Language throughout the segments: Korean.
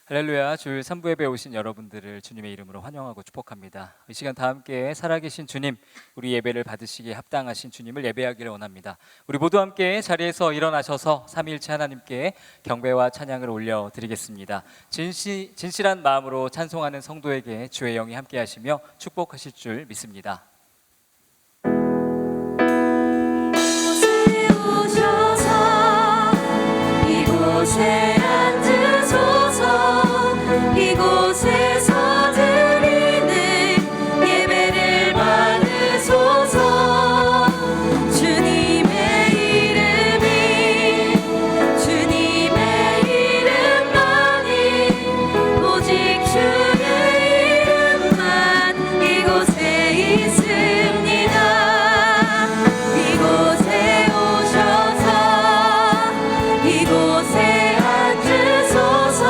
할렐루야. 주일 3부 예배에 오신 여러분들을 주님의 이름으로 환영하고 축복합니다. 이 시간 다 함께 살아계신 주님, 우리 예배를 받으시기에 합당하신 주님을 예배하기를 원합니다. 우리 모두 함께 자리에서 일어나셔서 삼위일체 하나님께 경배와 찬양을 올려드리겠습니다. 진실한 마음으로 찬송하는 성도에게 주의 영이 함께 하시며 축복하실 줄 믿습니다. 이곳에 앉으소서. 이곳에서 드리는 예배를 받으소서. 주님의 이름만이 오직 주의 이름만 이곳에 있습니다. 이곳에 오셔서 이곳에 앉으소서.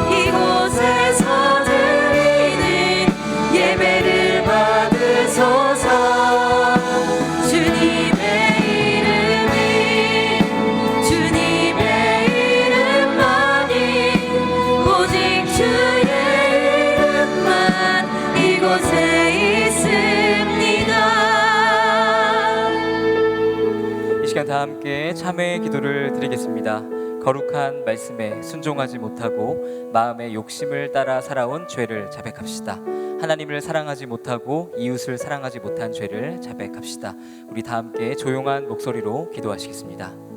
이곳에서 드리는 예배를 받으소서. 주님의 이름만이 오직 주의 이름만 이곳에 있습니다. 이 시간 다 함께 참회의 기도를 드리겠습니다. 거룩한 말씀에 순종하지 못하고 마음의 욕심을 따라 살아온 죄를 자백합시다. 하나님을 사랑하지 못하고 이웃을 사랑하지 못한 죄를 자백합시다. 우리 다 함께 조용한 목소리로 기도하시겠습니다.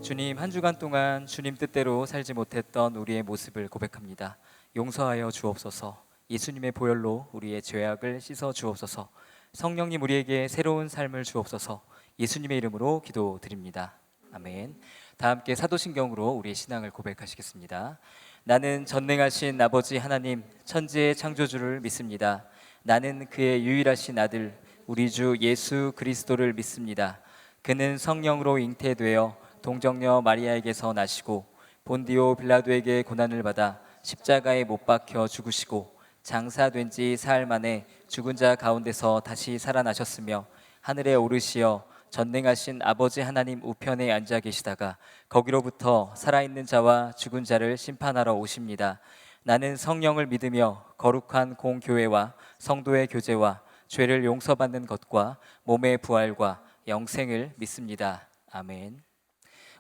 주님, 한 주간 동안 주님 뜻대로 살지 못했던 우리의 모습을 고백합니다. 용서하여 주옵소서. 예수님의 보혈로 우리의 죄악을 씻어 주옵소서. 성령님, 우리에게 새로운 삶을 주옵소서. 예수님의 이름으로 기도드립니다. 아멘. 다 함께 사도신경으로 우리의 신앙을 고백하시겠습니다. 나는 전능하신 아버지 하나님, 천지의 창조주를 믿습니다. 나는 그의 유일하신 아들 우리 주 예수 그리스도를 믿습니다. 그는 성령으로 잉태되어 동정녀 마리아에게서 나시고 본디오 빌라도에게 고난을 받아 십자가에 못 박혀 죽으시고 장사된 지 사흘 만에 죽은 자 가운데서 다시 살아나셨으며 하늘에 오르시어 전능하신 아버지 하나님 우편에 앉아 계시다가 거기로부터 살아있는 자와 죽은 자를 심판하러 오십니다. 나는 성령을 믿으며 거룩한 공교회와 성도의 교제와 죄를 용서받는 것과 몸의 부활과 영생을 믿습니다. 아멘.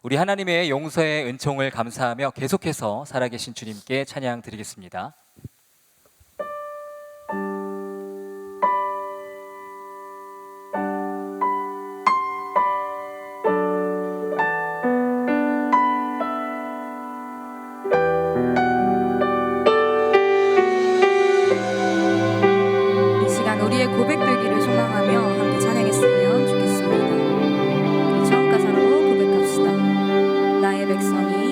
우리 하나님의 용서의 은총을 감사하며 계속해서 살아계신 주님께 찬양 드리겠습니다. 이 시간 우리의 고백되기를 소망하며 함께 찬양했으면 좋겠습니다. 처음 가사로 고백합시다. 나의 백성이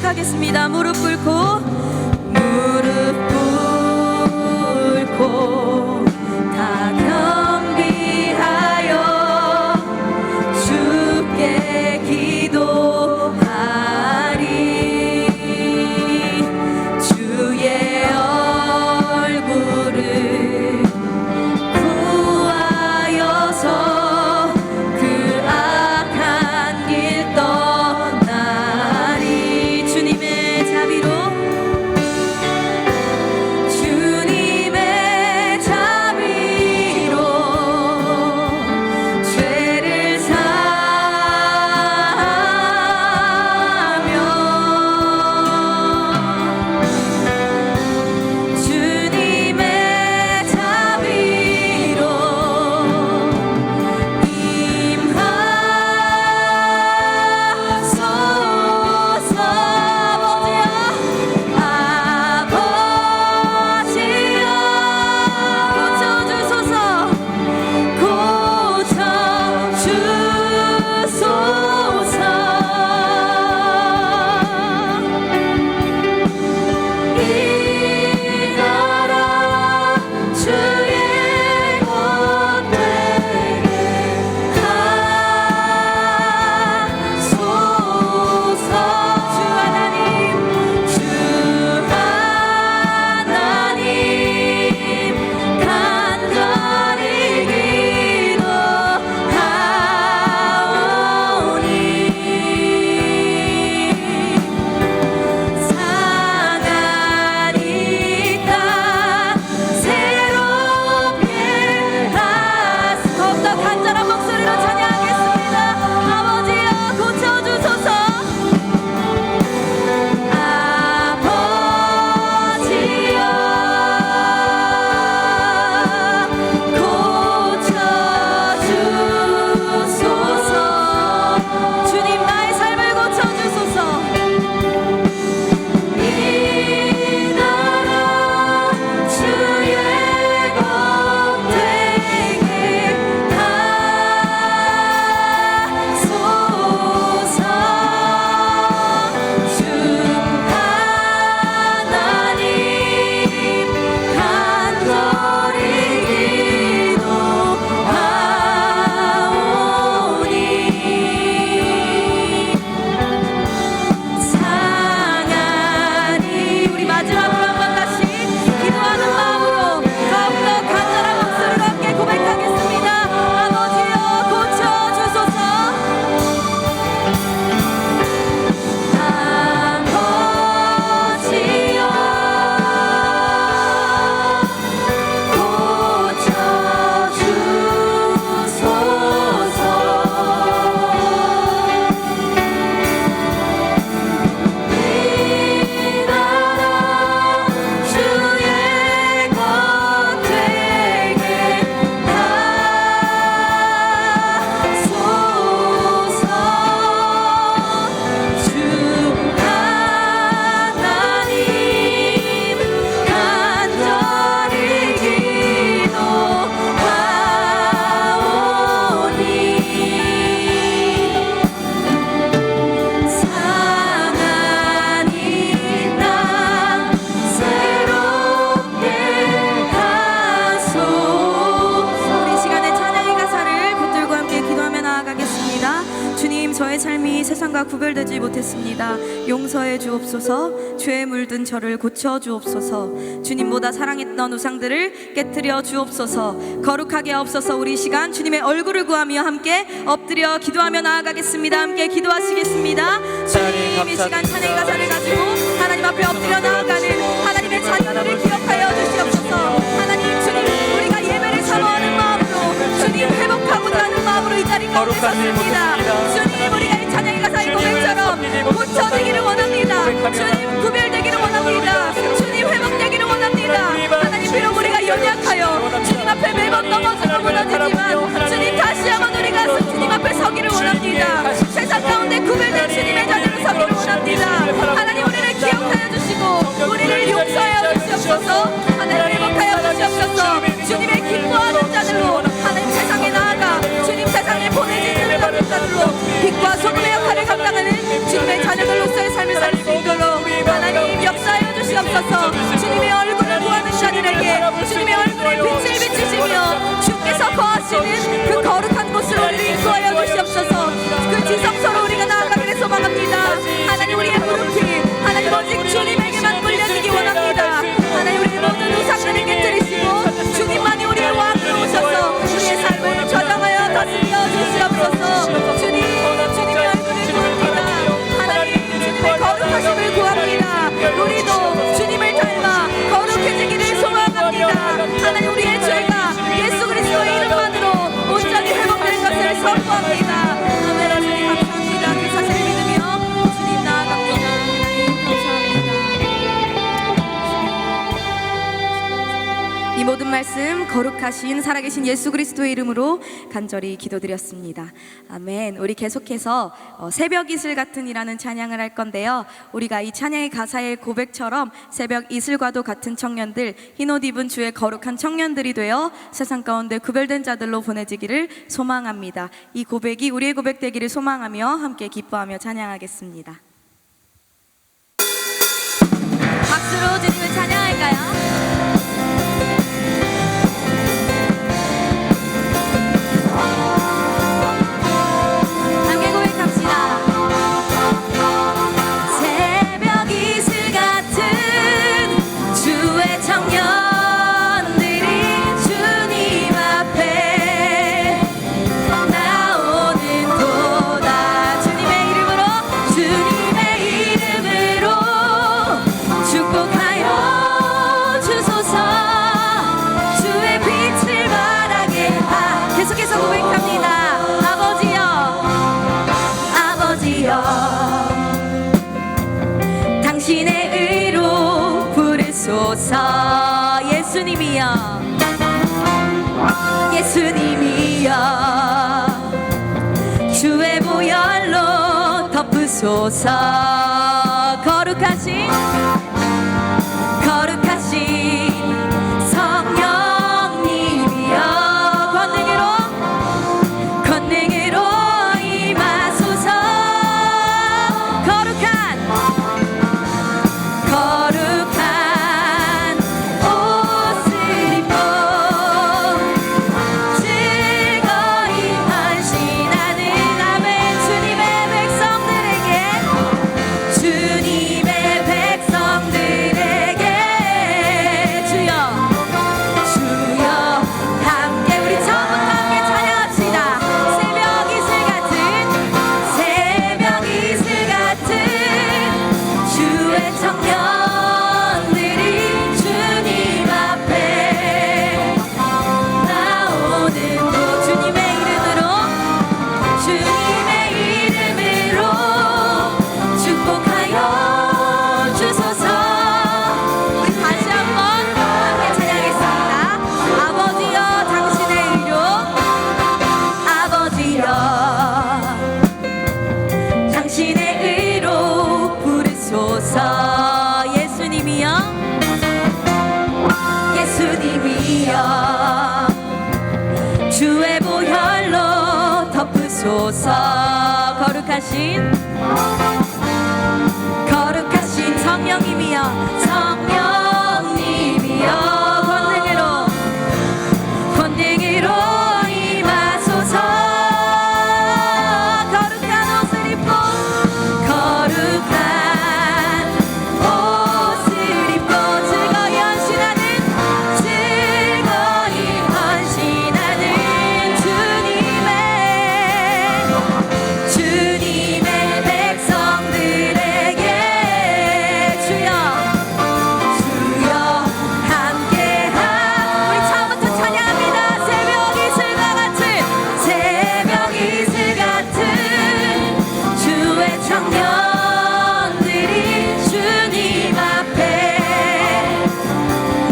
고백하겠습니다. 무릎 꿇고 다 겸비하여 주께 기도하리. 주의 얼굴을 구하여서 그 악한 길 떠나리. 주님의 자비로 죄를 사하며 주님의 자비로 임하소서. 아버지여 고쳐주소서. 이 나라 주의 것 되게 하소서. 주 하나님 간절히 기도하오니 상하니까 새롭게 하소서. 더욱더 간절한 목소리로 찬양하겠습니다. 아버지여 고쳐주소서. 아버지여 고쳐주소서. 주님 나의 삶을 고쳐주소서. 이 나라 주의 것 되게 하소서. 주 하나님 간절히 기도하오니 상하니. 우리 마지막으로 한번 다시 기도하는 마음으로 더욱더 간절한 목소리로 함께 고백하겠습니다. 아버지여 고쳐주소서. 아버지여 이 나라 주의 것 되게 하소서. 주 하나님 간절히 기도하오니 상하니 땅 새롭게 하소서. 우리 시간에 찬양의 가사를 붙들고 함께 기도하며 나아가겠습니다. 주님 저의 삶이 세상과 구별되지 못했습니다. 용서해 주옵소서. 죄에 물든 저를 고쳐 주옵소서. 주님보다 사랑했던 우상들을 깨뜨려 주옵소서. 거룩하게 하옵소서. 우리 시간 주님의 얼굴을 구하며 함께 엎드려 기도하며 나아가겠습니다. 함께 기도하시겠습니다. 주님 이 시간 찬양의 가사를 가지고 하나님 앞에 엎드려 나아가는 하나님의 자녀들을 기억하여 주시옵소서. 하나님 주님 우리가 예배를 사모하는 마음으로 주님 회복하고자 하는 마음으로 이 자리 가운데 섰습니다. 주님 우리가 이 찬양의 가사의 고백처럼 고쳐지기를 원합니다. 주님 구별되기를 원합니다. 주님 회복되기를 원합니다. 하나님 비록 우리가 연약하여 주님 앞에 매번 넘어지고 무너지지만 주님 다시 한번 우리가 주님 앞에 서기를 원합니다. 세상 가운데 구별된 주님의 자녀로 서기를 원합니다. 하나님 우리를 기억하여 주시고 우리를 용서하여 주시옵소서. 하나님 회복하여 주시옵소서. 주님의 기뻐하는 자들로 하나님 세상에 나아가 주님 세상에 보내지는 자들로 빛과 소금의 역할을 감당하는 주님의 자녀 말씀 거룩하신 살아계신 예수 그리스도의 이름으로 간절히 기도드렸습니다. 아멘. 우리 계속해서 새벽 이슬 같은이라는 찬양을 할 건데요. 우리가 이 찬양의 가사의 고백처럼 새벽 이슬과도 같은 청년들, 흰옷 입은 주의 거룩한 청년들이 되어 세상 가운데 구별된 자들로 보내지기를 소망합니다. 이 고백이 우리의 고백되기를 소망하며 함께 기뻐하며 찬양하겠습니다. 박수로 주님을 찬양할까요? 함께 고백합시다. 새벽 이슬 같은 주의 청년들이 주님 앞에 나오는 도다. 주님의 이름으로 축복하여 주소서. 주의 빛을 바라게. 계속해서 고백합니다. 아버지여 당신의 의로 부르소서. 예수님이여 주의 보혈로 덮으소서. 거룩하신 성령님이여 권능으로 임하소서. 거룩한 옷을 입고 즐거이 헌신하는 아멘. 주님의 백성들에게 주여 함께 우리 처음부터 함께 찬양합시다. 새벽 이슬 같은 주의 청년들이 주님 앞에 나오는 도. 주님의 이름으로 축복하여 주소서. 우리 다시 한번 함께 찬양하겠습니다. 아버지여 당신의 의로 부르소서. 예수님이여 주의 보혈로 덮으소서. 거룩하신 성령님이여 권능으로 임하소서. 거룩한 옷을 입고 즐거이 헌신하는 주님의 백성들에게 주여 함께한 우리 처음부터 찬양합니다. 새벽 이슬 같은 주의 청년들이 주님 앞에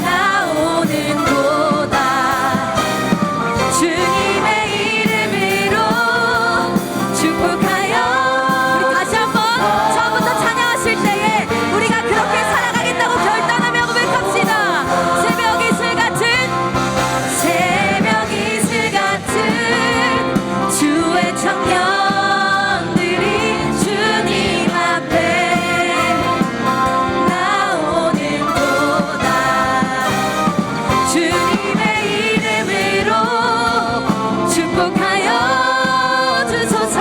나오는 도다. 주님의 이름으로 축복하여. 우리 다시 한번 처음부터 찬양하실 때에 우리가 그렇게 살아가겠다고 결단하며 고백합시다. 새벽 이슬 같은 주의 청년들이 주님 앞에 나오는 도다. 주님의 이름으로 축복하여 주소서.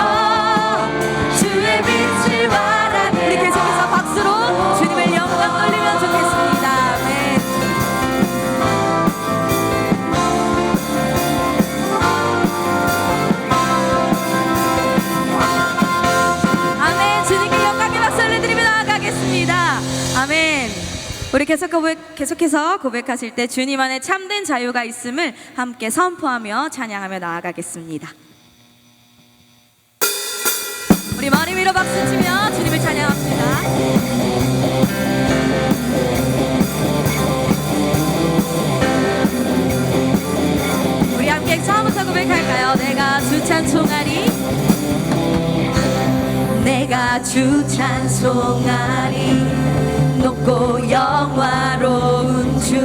주의 빛을 바라게. 우리 계속해서 박수로 주님의 영광 돌리면 좋겠습니다. 아멘. 아멘. 주님께 영광의 박수를 드리며 나아가겠습니다. 아멘. 우리 계속해서 고백하실 때 주님 안에 참된 자유가 있음을 함께 선포하며 찬양하며 나아가겠습니다. 우리 머리 위로 박수 치며 주님을 찬양합시다. 주 찬송하리. 높고 영화로운 주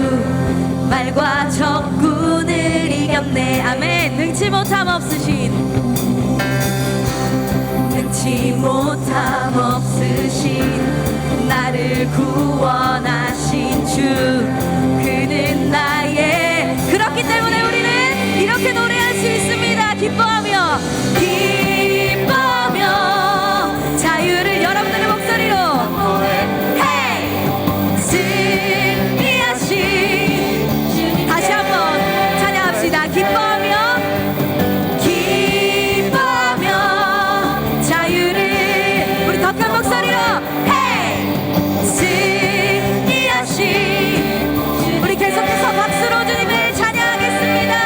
말과 적군을 이겼네. 아멘. 능치 못함 없으신 나를 구원하신 주, 그는 나의. 그렇기 때문에 우리는 이렇게 노래할 수 있습니다. 기뻐하며 자유를 여러분들의 목소리로 헤이 승리하신. 다시 한번 찬양합시다. 기뻐하며 자유를 우리 더 큰 목소리로 헤이 승리하신. 우리 계속해서 박수로 주님을 찬양하겠습니다.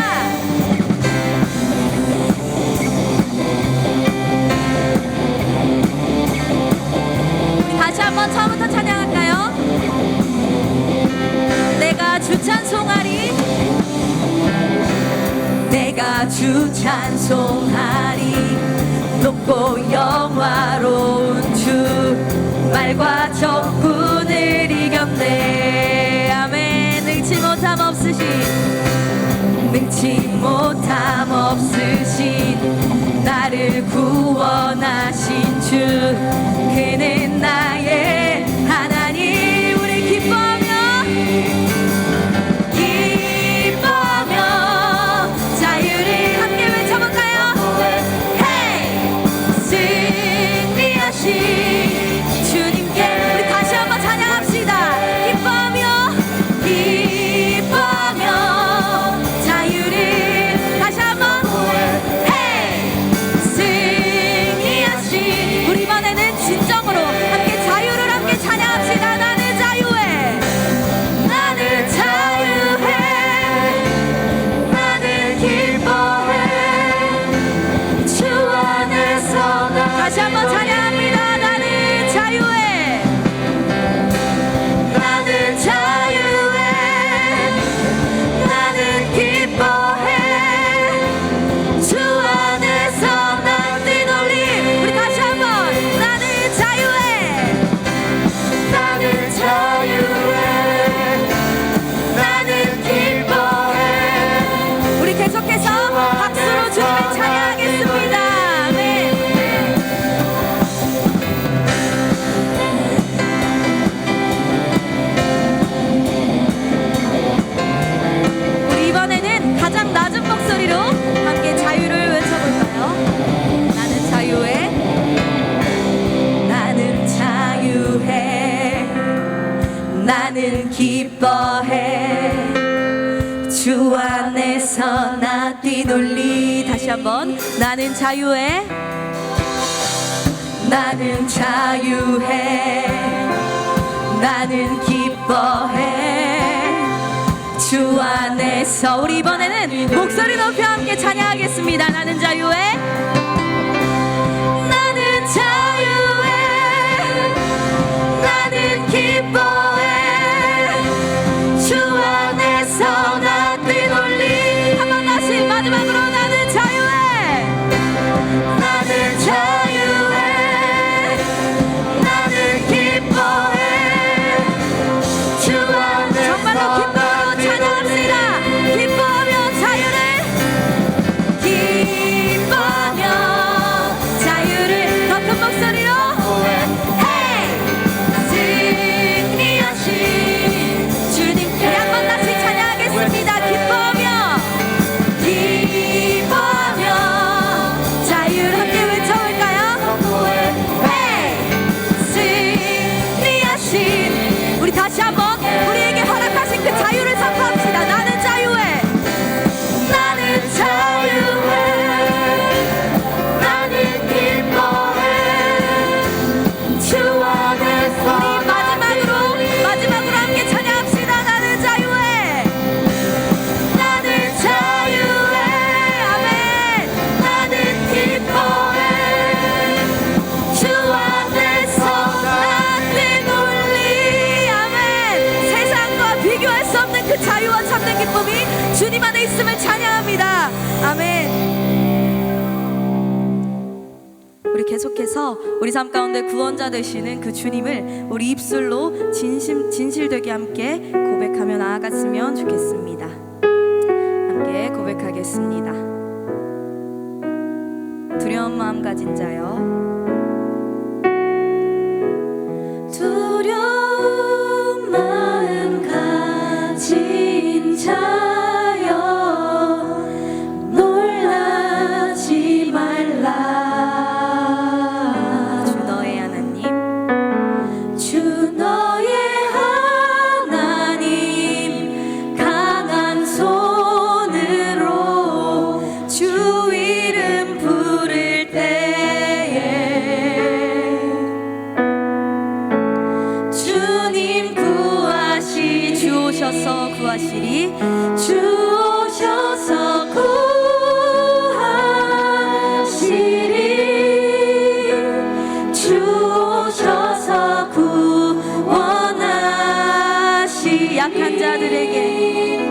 다시 한번 처음부터 찬양할까요? 내가 주 찬송하리. 내가 주 찬송하리. 높고 영화로운 주 말과 적군을 이겼네. 아멘. 능치 못함 없으신 나를 구원하신 주, 그는 나의 하나님. 우리 기뻐하며 자유를 함께 외쳐볼까요? 헤이 승리하신 주님께 우리 다시 한번 찬양합시다. 기뻐하며 자유를 다시 한번 헤이 승리하신. 우리 이번에는 진정으로 함께 자유를 함께 찬양합시다. 나는 자유해. 나는 자유해. 나는 기뻐해. 주 안에서 다시 한번 찬양합니다. 나는 자유해. 나는 자유해. 나는 기뻐해. 주 안에서 난 뛰놀림. 우리 다시 한번 나는 자유해. 나는 자유해. 나는 기뻐해. 우리 계속해서 박수로 주님을 찬양하겠습니다. 아멘. 우리 이번에는 가장 낮은 목소리로 함께 자유를 외쳐볼까요? 나는 자유해. 나는 자유해. 나는 기뻐해. 주 안에서 나 뛰놀리. 다시 한번 나는 자유해. 나는 자유해. 나는 기뻐해. 주 안에서. 우리 이번에는 목소리 높여 함께 찬양하겠습니다. 나는 자유해. 나는 자유해. 나는 기뻐해. 주 안에서 나 뛰놀리. 한 번 다시 마지막으로 나는 자유해. 나는 자유해. 나는 기뻐해. 주 안에서 정말로 기쁨으로 찬양합시다. 기뻐하며 자유를 더 큰 목소리로 헤이 승리하신 주님께 한 번 다시 찬양하겠습니다. 기뻐하며 자유를 함께 외쳐볼까요? 헤이 승리하신. 우리 다시 한번 우리에게 허락하신 그 자유를 선포합시다. 나는 자유해. 나는 자유해. 나는 기뻐해. 주 안에서. 우리 마지막으로 함께 찬양합시다. 나는 자유해. 나는 자유해. 아멘. 나는 기뻐해. 주 안에서 나 뛰놀리. 아멘. 세상과 비교할 수 없는 그 자유와 참된 기쁨이 주님 안에 있음을 찬양합니다. 아멘. 우리 우리 계속해서 우리 삶 가운데 구원자 되시는 그 주님을 우리 입술로 진실되게 함께 고백하며 나아갔으면 좋겠습니다. 함께 고백하겠습니다. 두려운 마음 가진 자여, 두려운 마음 가진 자여, 놀라지 말라. 주 너의 하나님, 주 너의 하나님, 강한 손으로 주 이름 부를 때에 주님 주 오셔서 구하시리. 주 오셔서 구하시리. 주 오셔서 구원하시. 약한 자들에게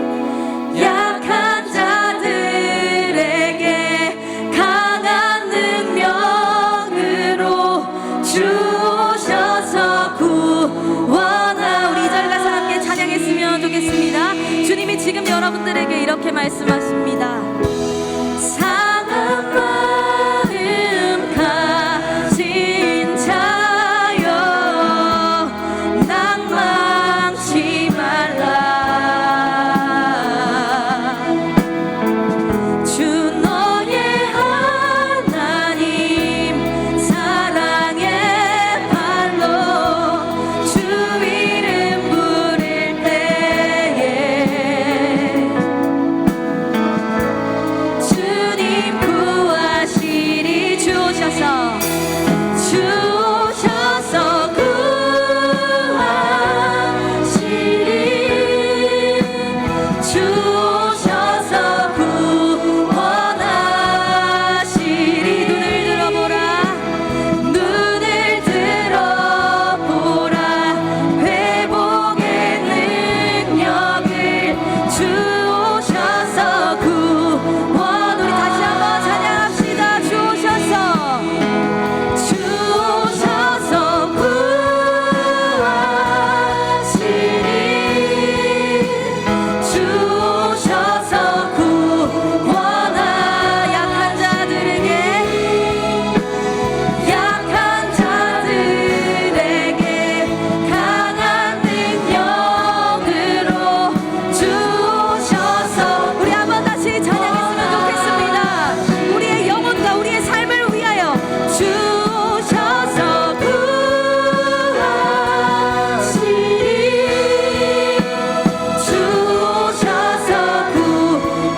강한 능력으로 주 오셔서 구원하. 우리 이 자리 가서 함께 찬양했으면 좋겠습니다. 주님이 지금 여러분들에게 이렇게 말씀하십니다. 상한 마음 가진 자여, 낭망치 말라. 주 너의 하나님, 사랑의 발로 주 이름 부를 때에 주님 구하시리. 주 오셔서 구하시리. 주 오셔서 구원하시리. 눈을 들어보라, 눈을 들어보라. 회복의 능력을 주 오셔서 구원. 우리 다시 한번 찬양합시다. 주 오셔서 구하시리. 주 오셔서 구원하. 약한 자들에게 강한 능력으로 주 오셔서. 우리 한번 다시 찬양했으면 좋겠습니다. 우리의 영혼과 우리의 삶을 위하여 주 오셔서 구하시리. 주 오셔서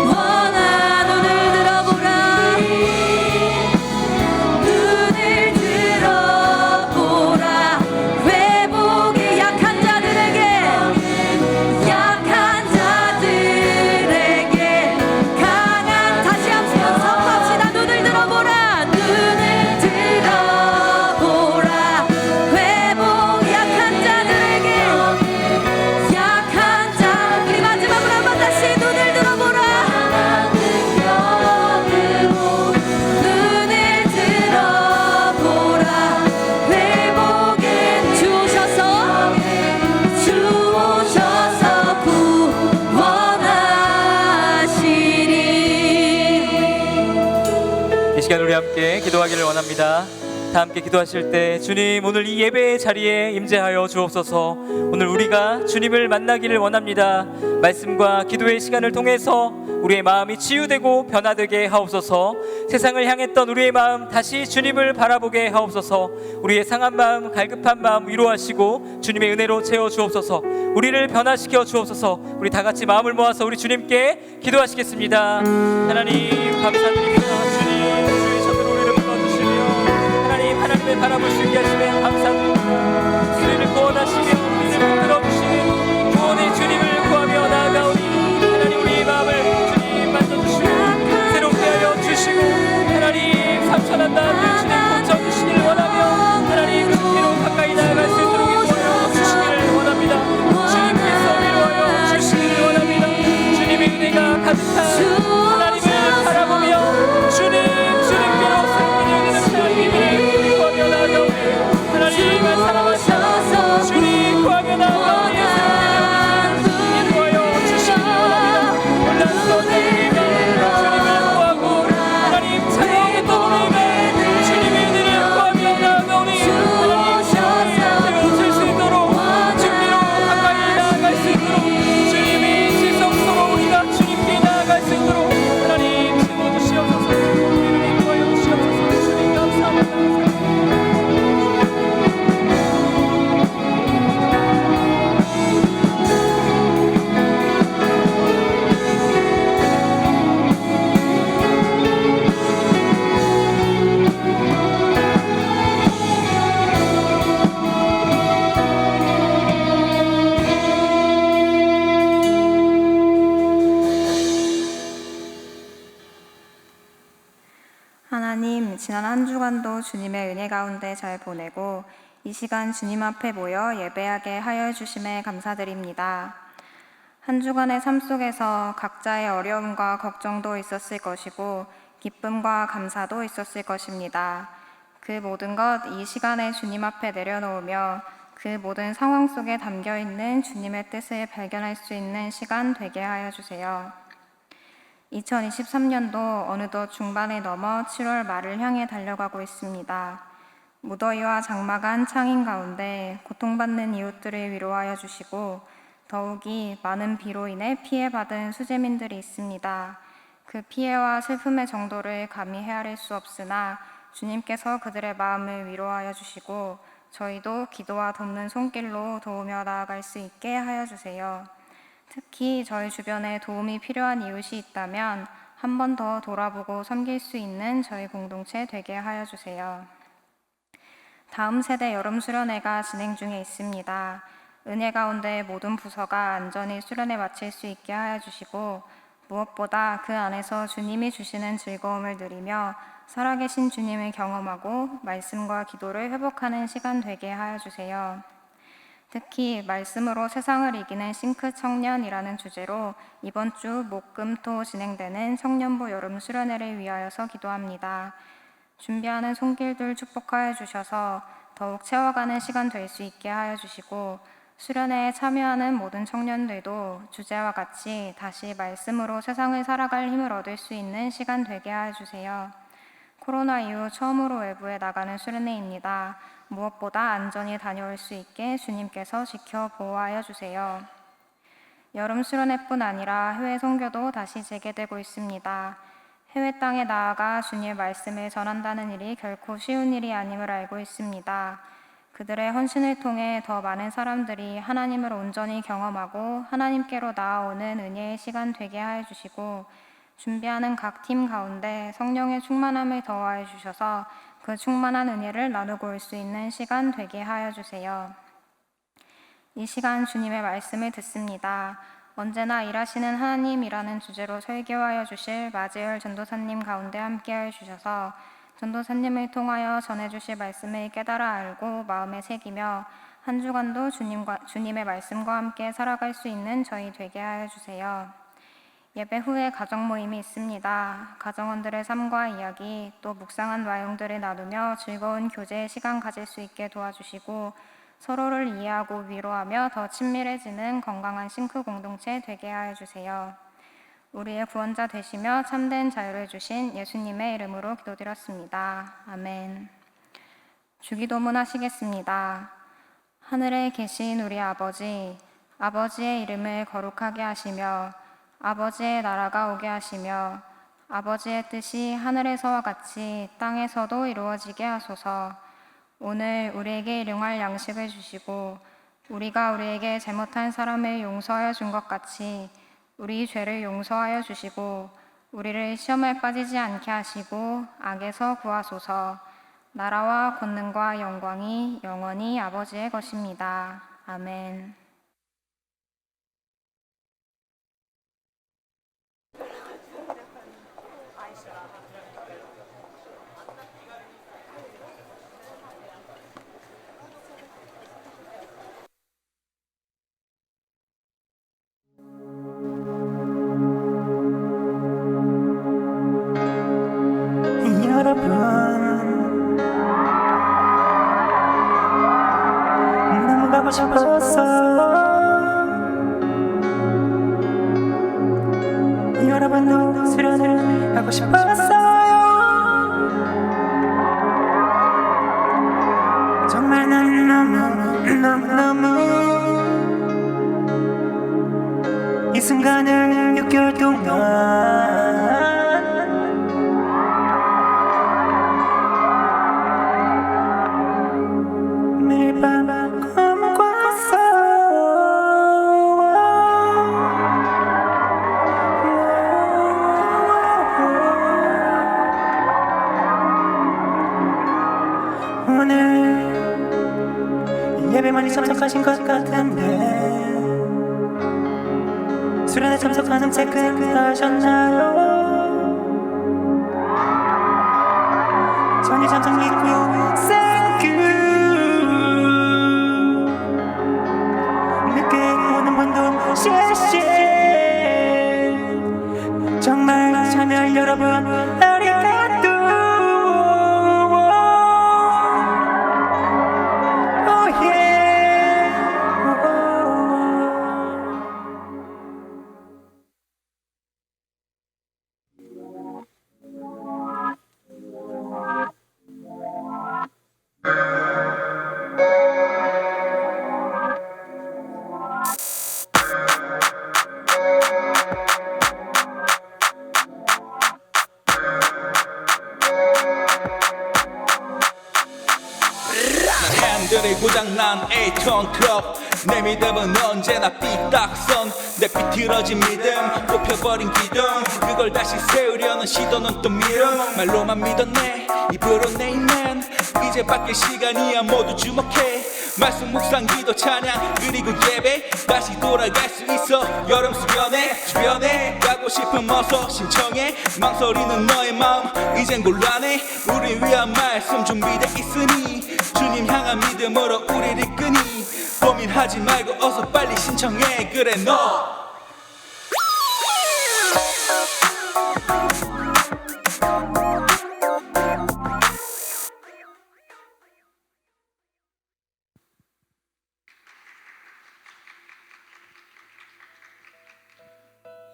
구원하. 눈을 들어보라, 눈을 들어보라. 회복의 약한 자들에게 강한. 다시 한번 선포합시다. 눈을 들어보라, 눈을 들어보라. 회복 약한 자들에게 우리 마지막으로 한번 다시 눈을 들어보라. 눈을 들어보라. 회복의 주 오셔서 구원하시리. 이 시간 우리 함께 기도하기를 원합니다. 다 함께 기도하실 때 주님, 오늘 이 예배의 자리에 임재하여 주옵소서. 오늘 우리가 주님을 만나기를 원합니다. 말씀과 기도의 시간을 통해서 우리의 마음이 치유되고 변화되게 하옵소서. 세상을 향했던 우리의 마음 다시 주님을 바라보게 하옵소서. 우리의 상한 마음, 갈급한 마음 위로하시고 주님의 은혜로 채워 주옵소서. 우리를 변화시켜 주옵소서. 우리 다 같이 마음을 모아서 우리 주님께 기도하시겠습니다. 하나님 감사드립니다. 주님, 주의 손으로 우리를 불러주시며 하나님을 바라볼 수 있게 하시면 감사합니다. 우리를 구원하시며 우리를 붙들어주시는 구원의 주님을 구하며 나아가오니 하나님, 우리의 마음을 주님 만져주시고 새롭게 하여 주시고 하나님 삼천한 나를 주님 고쳐주시기를 원하며 하나님 주께로 가까이 나아갈 수 있도록 인도하여 주시기를 원합니다. 주님께서 위로하여 주시기를 원합니다. 주님의 은혜가 가득한 하나님을 바라보며 주님께로 새롭게 되어지는 하나님의 주님의 은혜 가운데 잘 보내고 이 시간 주님 앞에 모여 예배하게 하여 주심에 감사드립니다. 한 주간의 삶 속에서 각자의 어려움과 걱정도 있었을 것이고 기쁨과 감사도 있었을 것입니다. 그 모든 것 이 시간에 주님 앞에 내려놓으며 그 모든 상황 속에 담겨 있는 주님의 뜻을 발견할 수 있는 시간 되게 하여 주세요. 2023년도 어느덧 중반에 넘어 7월 말을 향해 달려가고 있습니다. 무더위와 장마가 한창인 가운데 고통받는 이웃들을 위로하여 주시고 더욱이 많은 비로 인해 피해받은 수재민들이 있습니다. 그 피해와 슬픔의 정도를 감히 헤아릴 수 없으나 주님께서 그들의 마음을 위로하여 주시고 저희도 기도와 돕는 손길로 도우며 나아갈 수 있게 하여 주세요. 특히 저희 주변에 도움이 필요한 이웃이 있다면 한 번 더 돌아보고 섬길 수 있는 저희 공동체 되게 하여 주세요. 다음 세대 여름 수련회가 진행 중에 있습니다. 은혜 가운데 모든 부서가 안전히 수련회 마칠 수 있게 하여 주시고 무엇보다 그 안에서 주님이 주시는 즐거움을 누리며 살아계신 주님을 경험하고 말씀과 기도를 회복하는 시간 되게 하여 주세요. 특히 말씀으로 세상을 이기는 싱크 청년이라는 주제로 이번 주 목, 금, 토 진행되는 청년부 여름 수련회를 위하여서 기도합니다. 준비하는 손길들 축복하여 주셔서 더욱 채워가는 시간 될 수 있게 하여 주시고 수련회에 참여하는 모든 청년들도 주제와 같이 다시 말씀으로 세상을 살아갈 힘을 얻을 수 있는 시간 되게 하여 주세요. 코로나 이후 처음으로 외부에 나가는 수련회입니다. 무엇보다 안전히 다녀올 수 있게 주님께서 지켜 보호하여 주세요. 여름 수련회뿐 아니라 해외 선교도 다시 재개되고 있습니다. 해외 땅에 나아가 주님의 말씀을 전한다는 일이 결코 쉬운 일이 아님을 알고 있습니다. 그들의 헌신을 통해 더 많은 사람들이 하나님을 온전히 경험하고 하나님께로 나아오는 은혜의 시간 되게 하여 주시고 준비하는 각 팀 가운데 성령의 충만함을 더하여 주셔서 그 충만한 은혜를 나누고 올 수 있는 시간 되게 하여 주세요. 이 시간 주님의 말씀을 듣습니다. 언제나 일하시는 하나님이라는 주제로 설교하여 주실 마지열 전도사님 가운데 함께하여 주셔서 전도사님을 통하여 전해주실 말씀을 깨달아 알고 마음에 새기며 한 주간도 주님의 말씀과 함께 살아갈 수 있는 저희 되게 하여 주세요. 예배 후에 가정 모임이 있습니다. 가정원들의 삶과 이야기 또 묵상한 내용들을 나누며 즐거운 교제의 시간 가질 수 있게 도와주시고 서로를 이해하고 위로하며 더 친밀해지는 건강한 싱크 공동체 되게 하여 주세요. 우리의 구원자 되시며 참된 자유를 주신 예수님의 이름으로 기도드렸습니다. 아멘. 주기도문 하시겠습니다. 하늘에 계신 우리 아버지, 아버지의 이름을 거룩하게 하시며 아버지의 나라가 오게 하시며 아버지의 뜻이 하늘에서와 같이 땅에서도 이루어지게 하소서. 오늘 우리에게 일용할 양식을 주시고 우리가 우리에게 잘못한 사람을 용서하여 준 것 같이 우리 죄를 용서하여 주시고 우리를 시험에 빠지지 않게 하시고 악에서 구하소서. 나라와 권능과 영광이 영원히 아버지의 것입니다. 아멘. 여러분 너무 가고 싶었어. 여러분도 수련을 하고 싶었어요. 정말 난 너무 이 순간을 6개월 동안 매일 밤 꿈꿨어. 오늘 예배 많이 참석하신 것 같은데 수련회 참석하는 체크 하셨나요? 전이 잠깐 믿고 Thank you 늦게 오는 분도谢谢 정말 참여할 여러분 아리가또 Oh yeah 핸들이 고장난 8톤 트럭 내 믿음은 언제나 삐딱선 내 삐뚤어진 믿음 꼽혀버린 기둥 그걸 다시 세우려는 시도는 또 미름 말로만 믿었네 입으로 네이맨 이제 바뀔 시간이야 모두 주목해 말씀 묵상 기도 찬양 그리고 예배 다시 돌아갈 수 있어 여름 수련회 주변에 가고 싶은 어서 신청해 망설이는 너의 마음 이젠 곤란해 우리 위한 말씀 준비돼 있으니 주님 향한 믿음으로 우리를 이끄니 고민하지 말고 어서 빨리 신청해 그래 너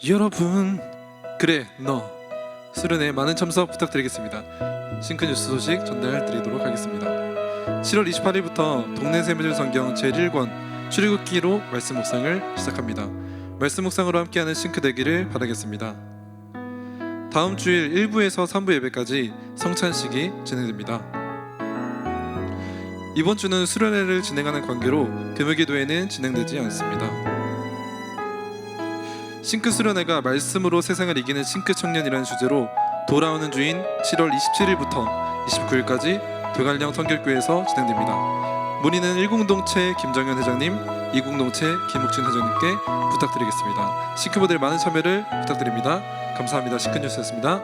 여러분 그래 너 수련회 많은 참석 부탁드리겠습니다. 싱크뉴스 소식 전달드리도록 하겠습니다. 7월 28일부터 동네 세미줄 성경 제1권 출애굽기로 말씀 묵상을 시작합니다. 말씀 묵상으로 함께하는 싱크 되기를 바라겠습니다. 다음 주일 1부에서 3부 예배까지 성찬식이 진행됩니다. 이번 주는 수련회를 진행하는 관계로 금요기도회는 진행되지 않습니다. 싱크 수련회가 말씀으로 세상을 이기는 싱크 청년이라는 주제로 돌아오는 주인 7월 27일부터 29일까지 되갈령 성결교회에서 진행됩니다. 문의는 1공동체 김정현 회장님, 2공동체 김욱진 회장님께 부탁드리겠습니다. 싱크모델 많은 참여를 부탁드립니다. 감사합니다. 싱크뉴스였습니다.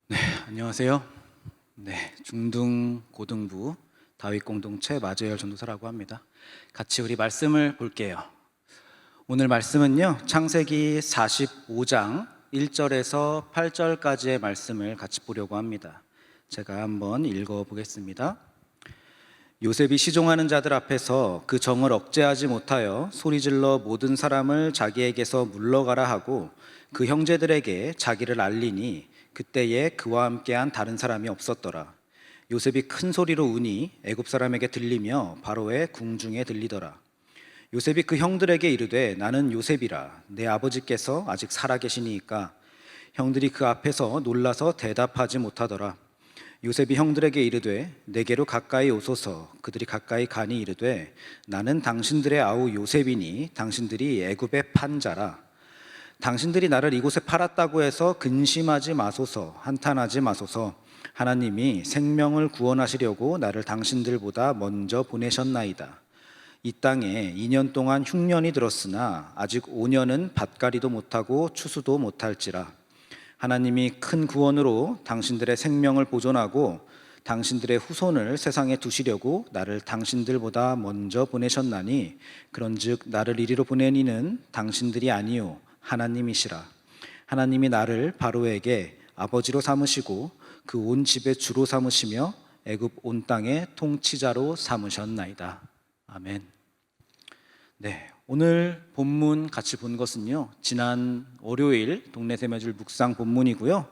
네, 안녕하세요. 네, 중등 고등부 다윗 공동체 마재열 전도사라고 합니다. 같이 우리 말씀을 볼게요. 오늘 말씀은요, 창세기 45장 1절에서 8절까지의 말씀을 같이 보려고 합니다. 제가 한번 읽어보겠습니다. 요셉이 시종하는 자들 앞에서 그 정을 억제하지 못하여 소리질러 모든 사람을 자기에게서 물러가라 하고 그 형제들에게 자기를 알리니 그때에 그와 함께한 다른 사람이 없었더라. 요셉이 큰 소리로 우니 애굽 사람에게 들리며 바로의 궁중에 들리더라. 요셉이 그 형들에게 이르되 나는 요셉이라 내 아버지께서 아직 살아계시니이까 형들이 그 앞에서 놀라서 대답하지 못하더라. 요셉이 형들에게 이르되 내게로 가까이 오소서. 그들이 가까이 가니 이르되 나는 당신들의 아우 요셉이니 당신들이 애굽에 판 자라. 당신들이 나를 이곳에 팔았다고 해서 근심하지 마소서. 한탄하지 마소서. 하나님이 생명을 구원하시려고 나를 당신들보다 먼저 보내셨나이다. 이 땅에 2년 동안 흉년이 들었으나 아직 5년은 밭갈이도 못하고 추수도 못할지라. 하나님이 큰 구원으로 당신들의 생명을 보존하고 당신들의 후손을 세상에 두시려고 나를 당신들보다 먼저 보내셨나니 그런즉 나를 이리로 보낸 이는 당신들이 아니요 하나님이시라. 하나님이 나를 바로에게 아버지로 삼으시고 그 온 집의 주로 삼으시며 애굽 온 땅의 통치자로 삼으셨나이다. 아멘. 네, 오늘 본문 같이 본 것은요, 지난 월요일 동네 세미줄 묵상 본문이고요.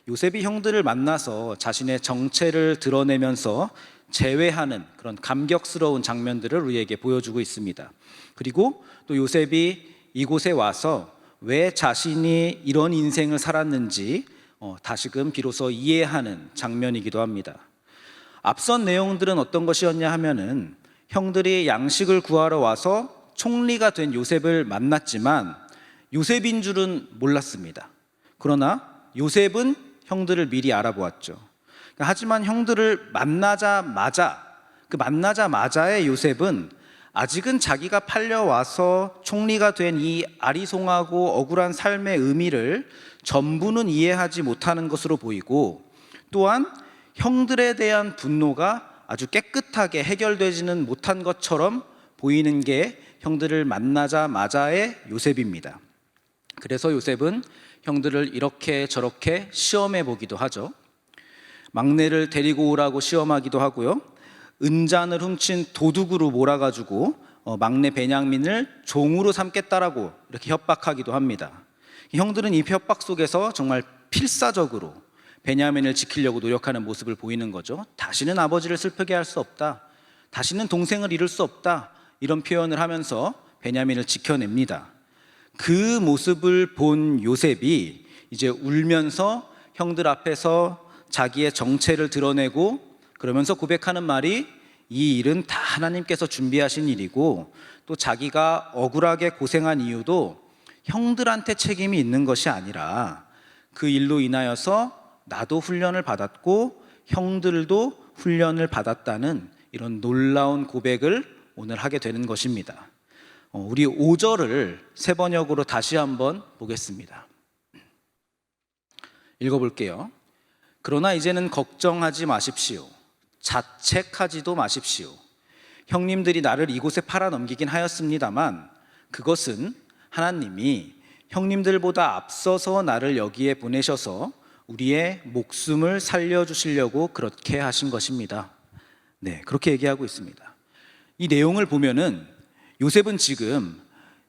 요셉이 형들을 만나서 자신의 정체를 드러내면서 제외하는 그런 감격스러운 장면들을 우리에게 보여주고 있습니다. 그리고 또 요셉이 이곳에 와서 왜 자신이 이런 인생을 살았는지 다시금 비로소 이해하는 장면이기도 합니다. 앞선 내용들은 어떤 것이었냐 하면은 형들이 양식을 구하러 와서 총리가 된 요셉을 만났지만 요셉인 줄은 몰랐습니다. 그러나 요셉은 형들을 미리 알아보았죠. 하지만 형들을 만나자마자의 요셉은 아직은 자기가 팔려와서 총리가 된 이 아리송하고 억울한 삶의 의미를 전부는 이해하지 못하는 것으로 보이고, 또한 형들에 대한 분노가 아주 깨끗하게 해결되지는 못한 것처럼 보이는 게 형들을 만나자마자의 요셉입니다. 그래서 요셉은 형들을 이렇게 저렇게 시험해 보기도 하죠. 막내를 데리고 오라고 시험하기도 하고요. 은잔을 훔친 도둑으로 몰아가지고 막내 베냐민을 종으로 삼겠다라고 이렇게 협박하기도 합니다. 형들은 이 협박 속에서 정말 필사적으로 베냐민을 지키려고 노력하는 모습을 보이는 거죠. 다시는 아버지를 슬프게 할 수 없다, 다시는 동생을 잃을 수 없다, 이런 표현을 하면서 베냐민을 지켜냅니다. 그 모습을 본 요셉이 이제 울면서 형들 앞에서 자기의 정체를 드러내고, 그러면서 고백하는 말이 이 일은 다 하나님께서 준비하신 일이고, 또 자기가 억울하게 고생한 이유도 형들한테 책임이 있는 것이 아니라 그 일로 인하여서 나도 훈련을 받았고 형들도 훈련을 받았다는 이런 놀라운 고백을 오늘 하게 되는 것입니다. 우리 5절을 세 번역으로 다시 한번 보겠습니다. 읽어볼게요. 그러나 이제는 걱정하지 마십시오. 자책하지도 마십시오. 형님들이 나를 이곳에 팔아넘기긴 하였습니다만 그것은 하나님이 형님들보다 앞서서 나를 여기에 보내셔서 우리의 목숨을 살려주시려고 그렇게 하신 것입니다. 네, 그렇게 얘기하고 있습니다. 이 내용을 보면은 요셉은 지금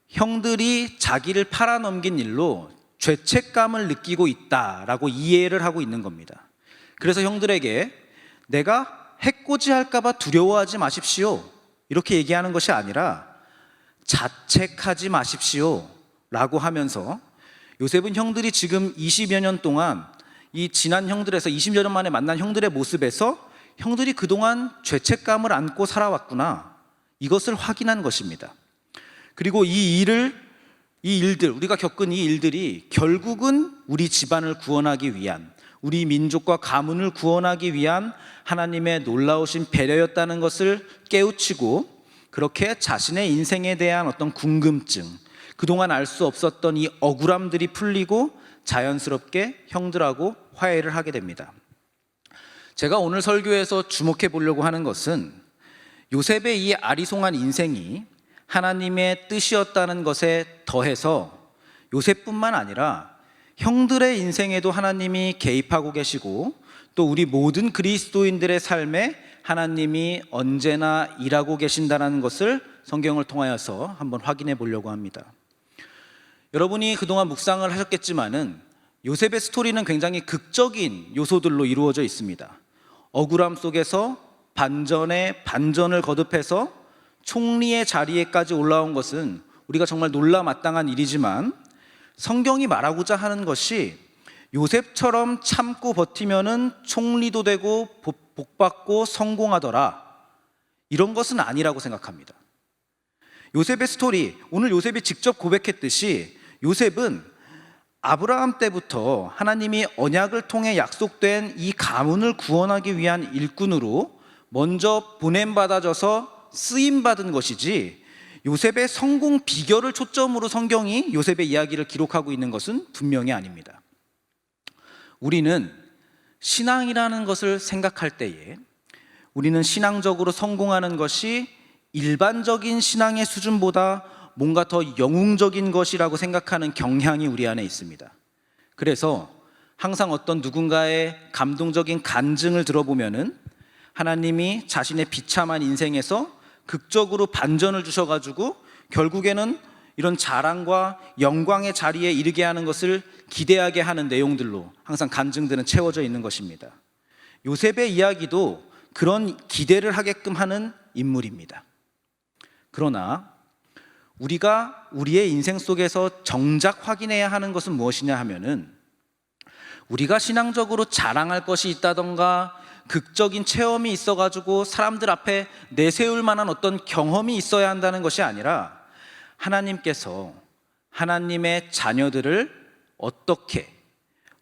형들이 자기를 팔아넘긴 일로 죄책감을 느끼고 있다라고 이해를 하고 있는 겁니다. 그래서 형들에게 내가 해코지할까 봐 두려워하지 마십시오, 이렇게 얘기하는 것이 아니라 자책하지 마십시오 라고 하면서, 요셉은 형들이 지금 20여 년 동안 이 지난 형들에서 20여 년 만에 만난 형들의 모습에서 형들이 그동안 죄책감을 안고 살아왔구나, 이것을 확인한 것입니다. 그리고 이 일들, 우리가 겪은 이 일들이 결국은 우리 집안을 구원하기 위한, 우리 민족과 가문을 구원하기 위한 하나님의 놀라우신 배려였다는 것을 깨우치고, 그렇게 자신의 인생에 대한 어떤 궁금증, 그동안 알 수 없었던 이 억울함들이 풀리고 자연스럽게 형들하고 화해를 하게 됩니다. 제가 오늘 설교에서 주목해 보려고 하는 것은 요셉의 이 아리송한 인생이 하나님의 뜻이었다는 것에 더해서 요셉뿐만 아니라 형들의 인생에도 하나님이 개입하고 계시고, 또 우리 모든 그리스도인들의 삶에 하나님이 언제나 일하고 계신다는 것을 성경을 통하여서 한번 확인해 보려고 합니다. 여러분이 그동안 묵상을 하셨겠지만은 요셉의 스토리는 굉장히 극적인 요소들로 이루어져 있습니다. 억울함 속에서 반전에 반전을 거듭해서 총리의 자리에까지 올라온 것은 우리가 정말 놀라 마땅한 일이지만, 성경이 말하고자 하는 것이 요셉처럼 참고 버티면은 총리도 되고 복받고 성공하더라, 이런 것은 아니라고 생각합니다. 요셉의 스토리, 오늘 요셉이 직접 고백했듯이 요셉은 아브라함 때부터 하나님이 언약을 통해 약속된 이 가문을 구원하기 위한 일꾼으로 먼저 보냄받아져서 쓰임받은 것이지, 요셉의 성공 비결을 초점으로 성경이 요셉의 이야기를 기록하고 있는 것은 분명히 아닙니다. 우리는 신앙이라는 것을 생각할 때에 우리는 신앙적으로 성공하는 것이 일반적인 신앙의 수준보다 뭔가 더 영웅적인 것이라고 생각하는 경향이 우리 안에 있습니다. 그래서 항상 어떤 누군가의 감동적인 간증을 들어보면은 하나님이 자신의 비참한 인생에서 극적으로 반전을 주셔가지고 결국에는 이런 자랑과 영광의 자리에 이르게 하는 것을 기대하게 하는 내용들로 항상 간증들은 채워져 있는 것입니다. 요셉의 이야기도 그런 기대를 하게끔 하는 인물입니다. 그러나 우리가 우리의 인생 속에서 정작 확인해야 하는 것은 무엇이냐 하면은, 우리가 신앙적으로 자랑할 것이 있다던가 극적인 체험이 있어가지고 사람들 앞에 내세울 만한 어떤 경험이 있어야 한다는 것이 아니라, 하나님께서 하나님의 자녀들을 어떻게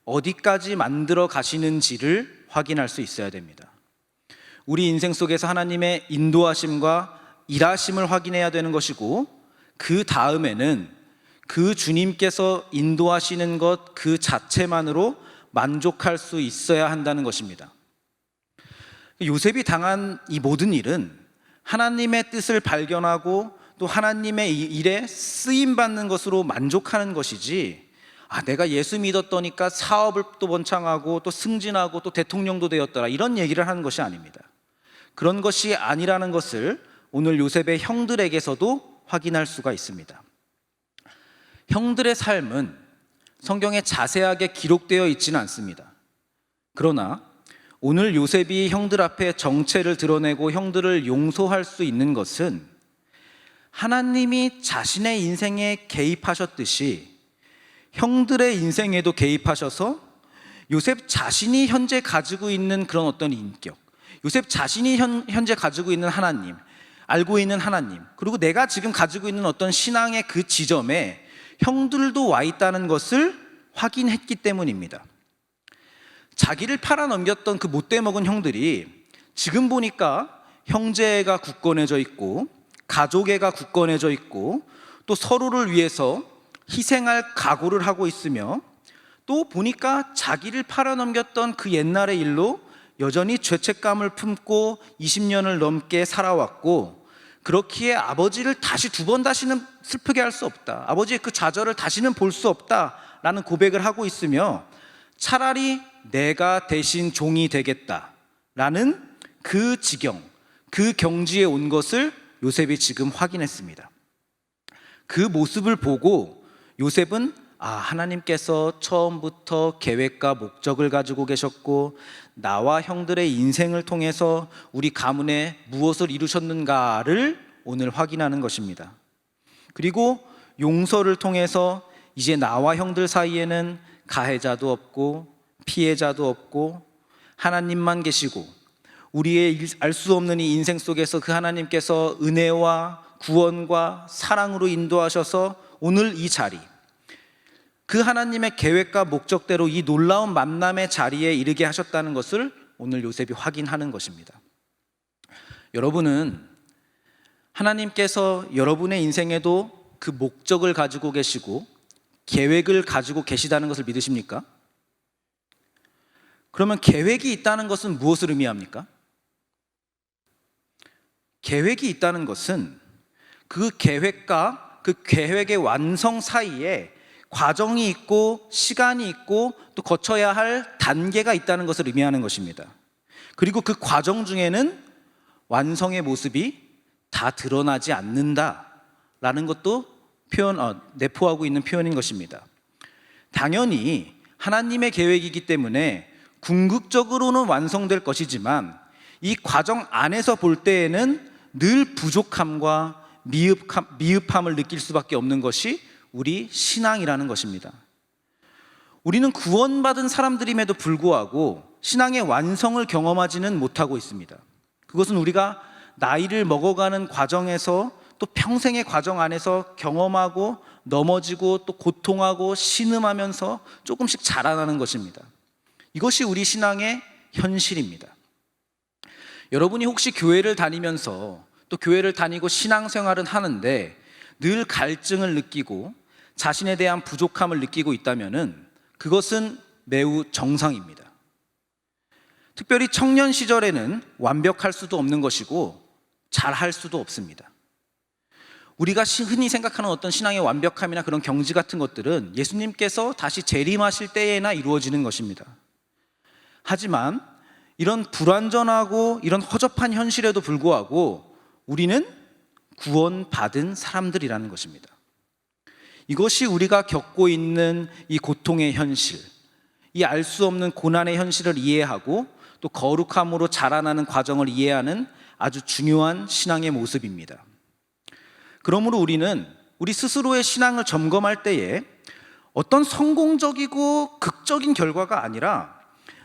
어디까지 만들어 가시는지를 확인할 수 있어야 됩니다. 우리 인생 속에서 하나님의 인도하심과 일하심을 확인해야 되는 것이고, 그 다음에는 그 주님께서 인도하시는 것 그 자체만으로 만족할 수 있어야 한다는 것입니다. 요셉이 당한 이 모든 일은 하나님의 뜻을 발견하고 또 하나님의 일에 쓰임받는 것으로 만족하는 것이지, 내가 예수 믿었더니까 사업을 또 번창하고 또 승진하고 또 대통령도 되었더라, 이런 얘기를 하는 것이 아닙니다. 그런 것이 아니라는 것을 오늘 요셉의 형들에게서도 확인할 수가 있습니다. 형들의 삶은 성경에 자세하게 기록되어 있지는 않습니다. 그러나 오늘 요셉이 형들 앞에 정체를 드러내고 형들을 용서할 수 있는 것은 하나님이 자신의 인생에 개입하셨듯이 형들의 인생에도 개입하셔서 요셉 자신이 현재 가지고 있는 그런 어떤 인격, 요셉 자신이 현재 가지고 있는 하나님, 알고 있는 하나님, 그리고 내가 지금 가지고 있는 어떤 신앙의 그 지점에 형들도 와 있다는 것을 확인했기 때문입니다. 자기를 팔아넘겼던 그 못돼 먹은 형들이 지금 보니까 형제애가 굳건해져 있고 가족애가 굳건해져 있고 또 서로를 위해서 희생할 각오를 하고 있으며, 또 보니까 자기를 팔아넘겼던 그 옛날의 일로 여전히 죄책감을 품고 20년을 넘게 살아왔고, 그렇기에 아버지를 다시 두 번 다시는 슬프게 할 수 없다, 아버지의 그 좌절을 다시는 볼 수 없다라는 고백을 하고 있으며, 차라리 내가 대신 종이 되겠다라는 그 지경, 그 경지에 온 것을 요셉이 지금 확인했습니다. 그 모습을 보고 요셉은 하나님께서 처음부터 계획과 목적을 가지고 계셨고 나와 형들의 인생을 통해서 우리 가문에 무엇을 이루셨는가를 오늘 확인하는 것입니다. 그리고 용서를 통해서 이제 나와 형들 사이에는 가해자도 없고 피해자도 없고 하나님만 계시고, 우리의 알 수 없는 이 인생 속에서 그 하나님께서 은혜와 구원과 사랑으로 인도하셔서 오늘 이 자리, 그 하나님의 계획과 목적대로 이 놀라운 만남의 자리에 이르게 하셨다는 것을 오늘 요셉이 확인하는 것입니다. 여러분은 하나님께서 여러분의 인생에도 그 목적을 가지고 계시고 계획을 가지고 계시다는 것을 믿으십니까? 그러면 계획이 있다는 것은 무엇을 의미합니까? 계획이 있다는 것은 그 계획과 그 계획의 완성 사이에 과정이 있고 시간이 있고 또 거쳐야 할 단계가 있다는 것을 의미하는 것입니다. 그리고 그 과정 중에는 완성의 모습이 다 드러나지 않는다라는 것도 내포하고 있는 표현인 것입니다. 당연히 하나님의 계획이기 때문에 궁극적으로는 완성될 것이지만 이 과정 안에서 볼 때에는 늘 부족함과 미흡함을 느낄 수밖에 없는 것이 우리 신앙이라는 것입니다. 우리는 구원받은 사람들임에도 불구하고 신앙의 완성을 경험하지는 못하고 있습니다. 그것은 우리가 나이를 먹어가는 과정에서 또 평생의 과정 안에서 경험하고 넘어지고 또 고통하고 신음하면서 조금씩 자라나는 것입니다. 이것이 우리 신앙의 현실입니다. 여러분이 혹시 교회를 다니면서 또 교회를 다니고 신앙생활은 하는데 늘 갈증을 느끼고 자신에 대한 부족함을 느끼고 있다면은 그것은 매우 정상입니다. 특별히 청년 시절에는 완벽할 수도 없는 것이고 잘할 수도 없습니다. 우리가 흔히 생각하는 어떤 신앙의 완벽함이나 그런 경지 같은 것들은 예수님께서 다시 재림하실 때에나 이루어지는 것입니다. 하지만 이런 불완전하고 이런 허접한 현실에도 불구하고 우리는 구원받은 사람들이라는 것입니다. 이것이 우리가 겪고 있는 이 고통의 현실, 이 알 수 없는 고난의 현실을 이해하고 또 거룩함으로 자라나는 과정을 이해하는 아주 중요한 신앙의 모습입니다. 그러므로 우리는 우리 스스로의 신앙을 점검할 때에 어떤 성공적이고 극적인 결과가 아니라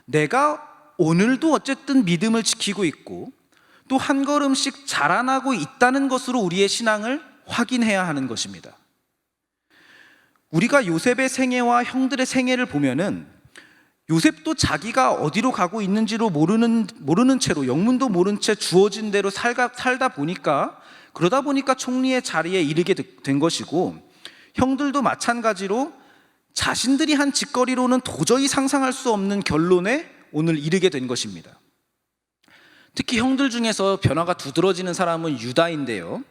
내가 오늘도 어쨌든 믿음을 지키고 있고 또 한 걸음씩 자라나고 있다는 것으로 우리의 신앙을 확인해야 하는 것입니다. 우리가 요셉의 생애와 형들의 생애를 보면은 요셉도 자기가 어디로 가고 있는지로 모르는 채로, 영문도 모른 채 주어진 대로 살다 보니까 그러다 보니까 총리의 자리에 이르게 된 것이고, 형들도 마찬가지로 자신들이 한 짓거리로는 도저히 상상할 수 없는 결론에 오늘 이르게 된 것입니다. 특히 형들 중에서 변화가 두드러지는 사람은 유다인데요.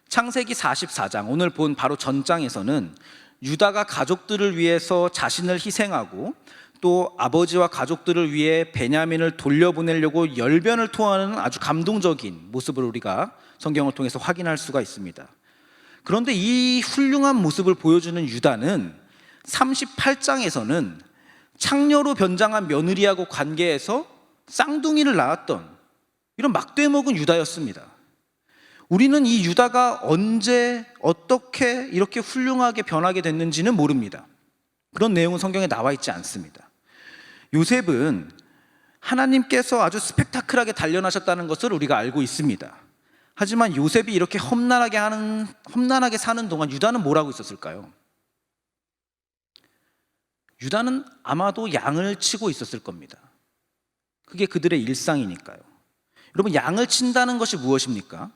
창세기 44장, 오늘 본 바로 전장에서는 유다가 가족들을 위해서 자신을 희생하고 또 아버지와 가족들을 위해 베냐민을 돌려보내려고 열변을 토하는 아주 감동적인 모습을 우리가 성경을 통해서 확인할 수가 있습니다. 그런데 이 훌륭한 모습을 보여주는 유다는 38장에서는 창녀로 변장한 며느리하고 관계해서 쌍둥이를 낳았던 이런 막대먹은 유다였습니다. 우리는 이 유다가 언제 어떻게 이렇게 훌륭하게 변하게 됐는지는 모릅니다. 그런 내용은 성경에 나와 있지 않습니다. 요셉은 하나님께서 아주 스펙타클하게 단련하셨다는 것을 우리가 알고 있습니다. 하지만 요셉이 이렇게 험난하게 사는 동안 유다는 뭘 하고 있었을까요? 유다는 아마도 양을 치고 있었을 겁니다. 그게 그들의 일상이니까요. 여러분, 양을 친다는 것이 무엇입니까?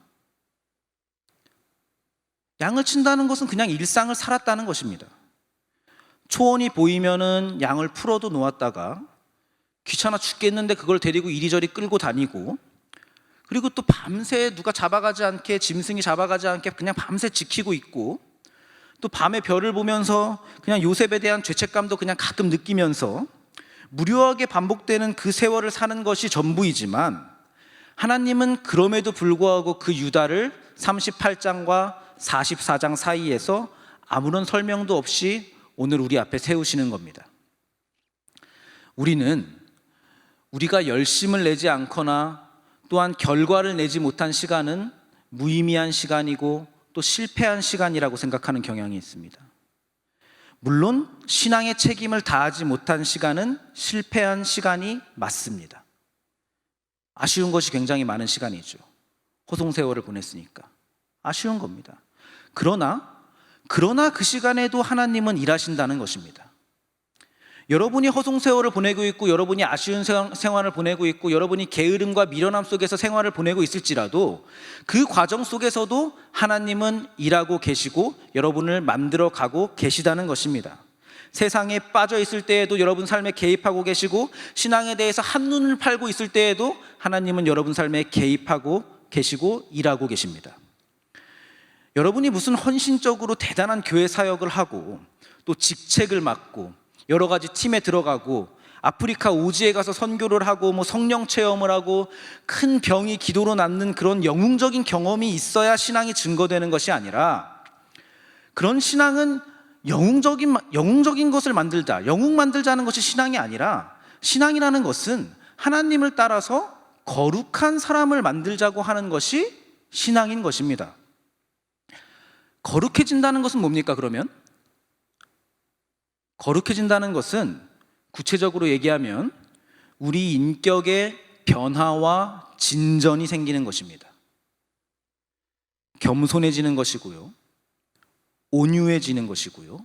양을 친다는 것은 그냥 일상을 살았다는 것입니다. 초원이 보이면은 양을 풀어도 놓았다가 귀찮아 죽겠는데 그걸 데리고 이리저리 끌고 다니고, 그리고 또 밤새 누가 잡아가지 않게, 짐승이 잡아가지 않게 그냥 밤새 지키고 있고, 또 밤에 별을 보면서 그냥 요셉에 대한 죄책감도 그냥 가끔 느끼면서 무료하게 반복되는 그 세월을 사는 것이 전부이지만, 하나님은 그럼에도 불구하고 그 유다를 38장과 44장 사이에서 아무런 설명도 없이 오늘 우리 앞에 세우시는 겁니다. 우리가 열심을 내지 않거나 또한 결과를 내지 못한 시간은 무의미한 시간이고 또 실패한 시간이라고 생각하는 경향이 있습니다. 물론 신앙의 책임을 다하지 못한 시간은 실패한 시간이 맞습니다. 아쉬운 것이 굉장히 많은 시간이죠. 호송세월을 보냈으니까 아쉬운 겁니다. 그러나 그 시간에도 하나님은 일하신다는 것입니다. 여러분이 허송세월을 보내고 있고, 여러분이 아쉬운 생활을 보내고 있고, 여러분이 게으름과 미련함 속에서 생활을 보내고 있을지라도 그 과정 속에서도 하나님은 일하고 계시고 여러분을 만들어 가고 계시다는 것입니다. 세상에 빠져 있을 때에도 여러분 삶에 개입하고 계시고, 신앙에 대해서 한눈을 팔고 있을 때에도 하나님은 여러분 삶에 개입하고 계시고 일하고 계십니다. 여러분이 무슨 헌신적으로 대단한 교회 사역을 하고 또 직책을 맡고 여러 가지 팀에 들어가고 아프리카 오지에 가서 선교를 하고 뭐 성령 체험을 하고 큰 병이 기도로 낫는 그런 영웅적인 경험이 있어야 신앙이 증거되는 것이 아니라, 그런 신앙은 영웅적인 것을 만들자, 영웅 만들자는 것이 신앙이 아니라, 신앙이라는 것은 하나님을 따라서 거룩한 사람을 만들자고 하는 것이 신앙인 것입니다. 거룩해진다는 것은 뭡니까 그러면? 거룩해진다는 것은 구체적으로 얘기하면 우리 인격의 변화와 진전이 생기는 것입니다. 겸손해지는 것이고요, 온유해지는 것이고요,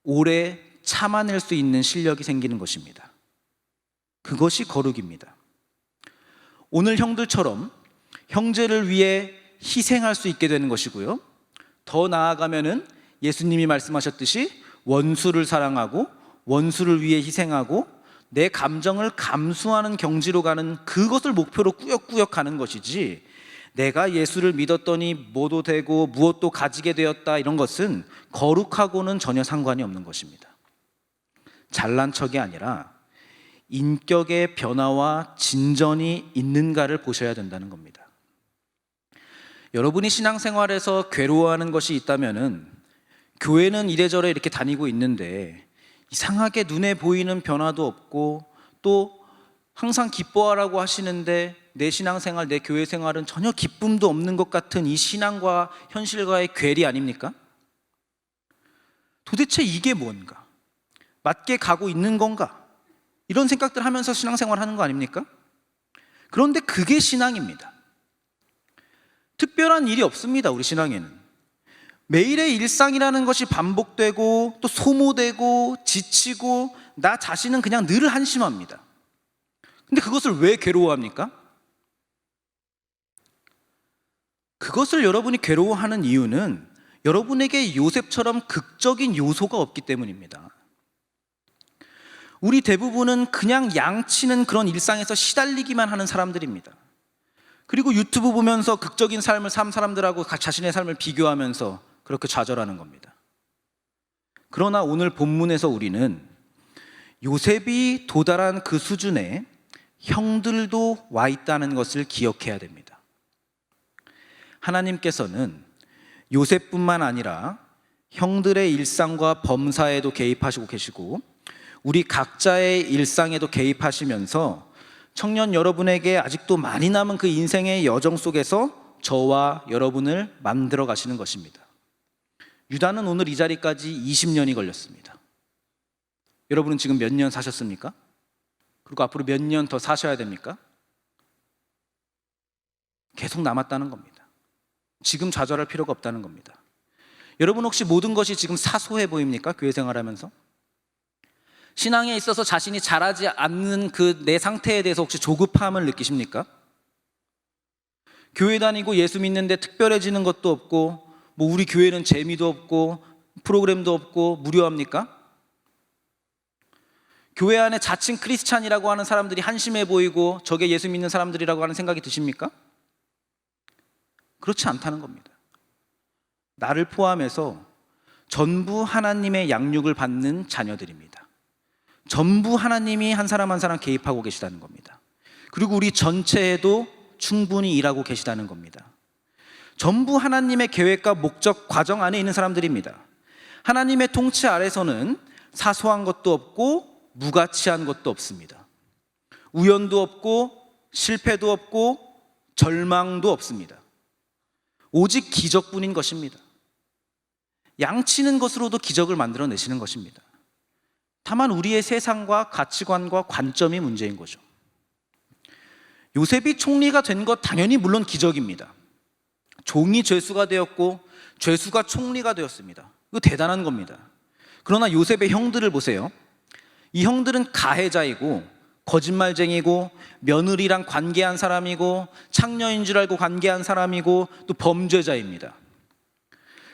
오래 참아낼 수 있는 실력이 생기는 것입니다. 그것이 거룩입니다. 오늘 형들처럼 형제를 위해 희생할 수 있게 되는 것이고요, 더 나아가면은 예수님이 말씀하셨듯이 원수를 사랑하고 원수를 위해 희생하고 내 감정을 감수하는 경지로 가는, 그것을 목표로 꾸역꾸역 가는 것이지, 내가 예수를 믿었더니 뭐도 되고 무엇도 가지게 되었다, 이런 것은 거룩하고는 전혀 상관이 없는 것입니다. 잘난 척이 아니라 인격의 변화와 진전이 있는가를 보셔야 된다는 겁니다. 여러분이 신앙생활에서 괴로워하는 것이 있다면은, 교회는 이래저래 이렇게 다니고 있는데 이상하게 눈에 보이는 변화도 없고 또 항상 기뻐하라고 하시는데 내 신앙생활, 내 교회 생활은 전혀 기쁨도 없는 것 같은 이 신앙과 현실과의 괴리 아닙니까? 도대체 이게 뭔가? 맞게 가고 있는 건가? 이런 생각들 하면서 신앙생활 하는 거 아닙니까? 그런데 그게 신앙입니다. 특별한 일이 없습니다, 우리 신앙에는. 매일의 일상이라는 것이 반복되고 또 소모되고 지치고 나 자신은 그냥 늘 한심합니다. 근데 그것을 왜 괴로워합니까? 그것을 여러분이 괴로워하는 이유는 여러분에게 요셉처럼 극적인 요소가 없기 때문입니다. 우리 대부분은 그냥 양치는 그런 일상에서 시달리기만 하는 사람들입니다. 그리고 유튜브 보면서 극적인 삶을 산 사람들하고 자신의 삶을 비교하면서 그렇게 좌절하는 겁니다. 그러나 오늘 본문에서 우리는 요셉이 도달한 그 수준에 형들도 와 있다는 것을 기억해야 됩니다. 하나님께서는 요셉뿐만 아니라 형들의 일상과 범사에도 개입하시고 계시고 우리 각자의 일상에도 개입하시면서 청년 여러분에게 아직도 많이 남은 그 인생의 여정 속에서 저와 여러분을 만들어 가시는 것입니다. 유다는 오늘 이 자리까지 20년이 걸렸습니다. 여러분은 지금 몇 년 사셨습니까? 그리고 앞으로 몇 년 더 사셔야 됩니까? 계속 남았다는 겁니다. 지금 좌절할 필요가 없다는 겁니다. 여러분 혹시 모든 것이 지금 사소해 보입니까? 교회 생활하면서? 신앙에 있어서 자신이 잘하지 않는 그 내 상태에 대해서 혹시 조급함을 느끼십니까? 교회 다니고 예수 믿는데 특별해지는 것도 없고 뭐 우리 교회는 재미도 없고 프로그램도 없고 무료합니까? 교회 안에 자칭 크리스찬이라고 하는 사람들이 한심해 보이고 저게 예수 믿는 사람들이라고 하는 생각이 드십니까? 그렇지 않다는 겁니다. 나를 포함해서 전부 하나님의 양육을 받는 자녀들입니다. 전부 하나님이 한 사람 한 사람 개입하고 계시다는 겁니다. 그리고 우리 전체에도 충분히 일하고 계시다는 겁니다. 전부 하나님의 계획과 목적 과정 안에 있는 사람들입니다. 하나님의 통치 아래서는 사소한 것도 없고 무가치한 것도 없습니다. 우연도 없고 실패도 없고 절망도 없습니다. 오직 기적뿐인 것입니다. 양치는 것으로도 기적을 만들어내시는 것입니다. 다만 우리의 세상과 가치관과 관점이 문제인 거죠. 요셉이 총리가 된 것 당연히 물론 기적입니다. 종이 죄수가 되었고 죄수가 총리가 되었습니다. 이거 대단한 겁니다. 그러나 요셉의 형들을 보세요. 이 형들은 가해자이고 거짓말쟁이고 며느리랑 관계한 사람이고 창녀인 줄 알고 관계한 사람이고 또 범죄자입니다.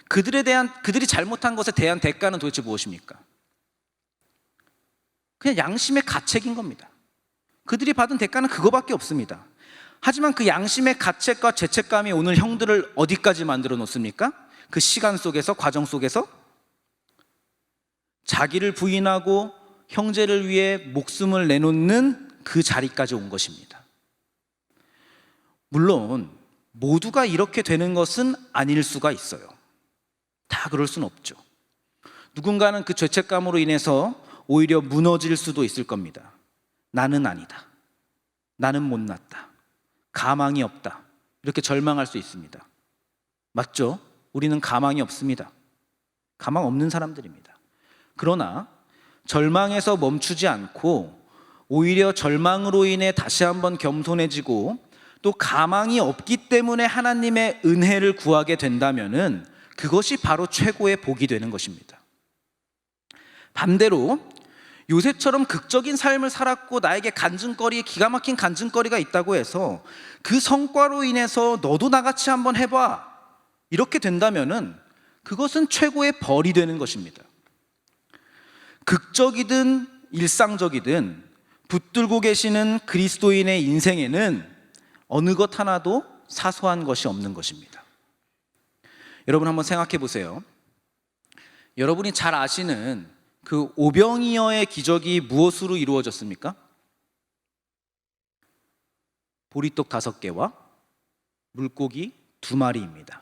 그들이 잘못한 것에 대한 대가는 도대체 무엇입니까? 그냥 양심의 가책인 겁니다. 그들이 받은 대가는 그거밖에 없습니다. 하지만 그 양심의 가책과 죄책감이 오늘 형들을 어디까지 만들어 놓습니까? 그 시간 속에서, 과정 속에서 자기를 부인하고 형제를 위해 목숨을 내놓는 그 자리까지 온 것입니다. 물론 모두가 이렇게 되는 것은 아닐 수가 있어요. 다 그럴 수는 없죠. 누군가는 그 죄책감으로 인해서 오히려 무너질 수도 있을 겁니다. 나는 아니다. 나는 못났다. 가망이 없다. 이렇게 절망할 수 있습니다. 맞죠? 우리는 가망이 없습니다. 가망 없는 사람들입니다. 그러나 절망에서 멈추지 않고 오히려 절망으로 인해 다시 한번 겸손해지고 또 가망이 없기 때문에 하나님의 은혜를 구하게 된다면은 그것이 바로 최고의 복이 되는 것입니다. 반대로 요셉처럼 극적인 삶을 살았고 나에게 간증거리, 기가 막힌 간증거리가 있다고 해서 그 성과로 인해서 너도 나같이 한번 해봐 이렇게 된다면은 그것은 최고의 벌이 되는 것입니다. 극적이든 일상적이든 붙들고 계시는 그리스도인의 인생에는 어느 것 하나도 사소한 것이 없는 것입니다. 여러분 한번 생각해 보세요. 여러분이 잘 아시는 그 오병이어의 기적이 무엇으로 이루어졌습니까? 보리떡 5개와 물고기 2마리입니다.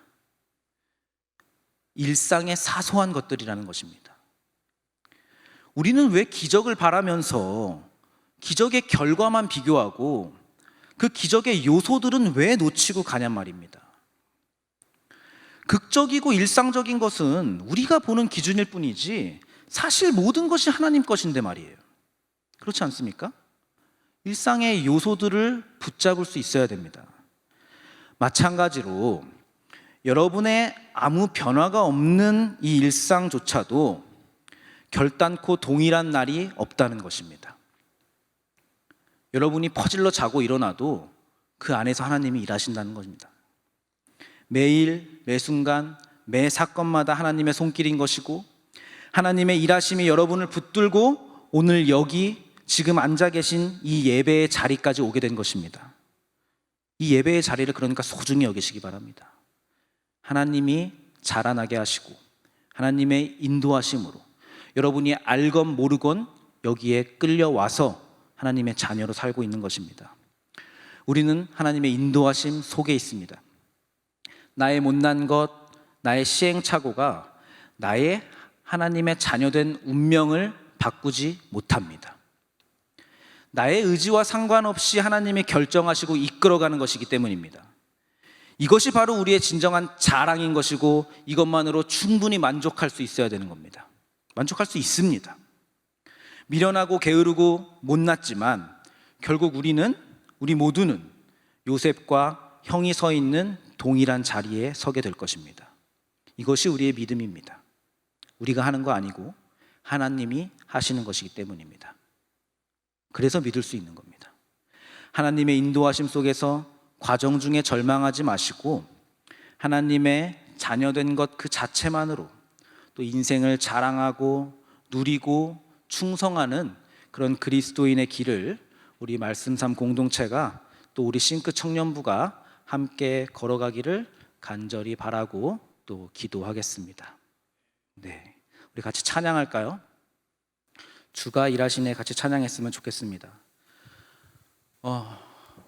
일상의 사소한 것들이라는 것입니다. 우리는 왜 기적을 바라면서 기적의 결과만 비교하고 그 기적의 요소들은 왜 놓치고 가냔 말입니다. 극적이고 일상적인 것은 우리가 보는 기준일 뿐이지 사실 모든 것이 하나님 것인데 말이에요. 그렇지 않습니까? 일상의 요소들을 붙잡을 수 있어야 됩니다. 마찬가지로 여러분의 아무 변화가 없는 이 일상조차도 결단코 동일한 날이 없다는 것입니다. 여러분이 퍼질러 자고 일어나도 그 안에서 하나님이 일하신다는 것입니다. 매일, 매 순간, 매 사건마다 하나님의 손길인 것이고 하나님의 일하심이 여러분을 붙들고 오늘 여기 지금 앉아 계신 이 예배의 자리까지 오게 된 것입니다. 이 예배의 자리를 그러니까 소중히 여기시기 바랍니다. 하나님이 자라나게 하시고 하나님의 인도하심으로 여러분이 알건 모르건 여기에 끌려와서 하나님의 자녀로 살고 있는 것입니다. 우리는 하나님의 인도하심 속에 있습니다. 나의 못난 것, 나의 시행착오가 나의 하나님의 자녀된 운명을 바꾸지 못합니다. 나의 의지와 상관없이 하나님이 결정하시고 이끌어가는 것이기 때문입니다. 이것이 바로 우리의 진정한 자랑인 것이고 이것만으로 충분히 만족할 수 있어야 되는 겁니다. 만족할 수 있습니다. 미련하고 게으르고 못났지만 결국 우리 모두는 요셉과 형이 서 있는 동일한 자리에 서게 될 것입니다. 이것이 우리의 믿음입니다. 우리가 하는 거 아니고 하나님이 하시는 것이기 때문입니다. 그래서 믿을 수 있는 겁니다. 하나님의 인도하심 속에서 과정 중에 절망하지 마시고 하나님의 자녀된 것 그 자체만으로 또 인생을 자랑하고 누리고 충성하는 그런 그리스도인의 길을 우리 말씀삼 공동체가 또 우리 싱크 청년부가 함께 걸어가기를 간절히 바라고 또 기도하겠습니다. 네, 우리 같이 찬양할까요? 주가 일하시네 같이 찬양했으면 좋겠습니다.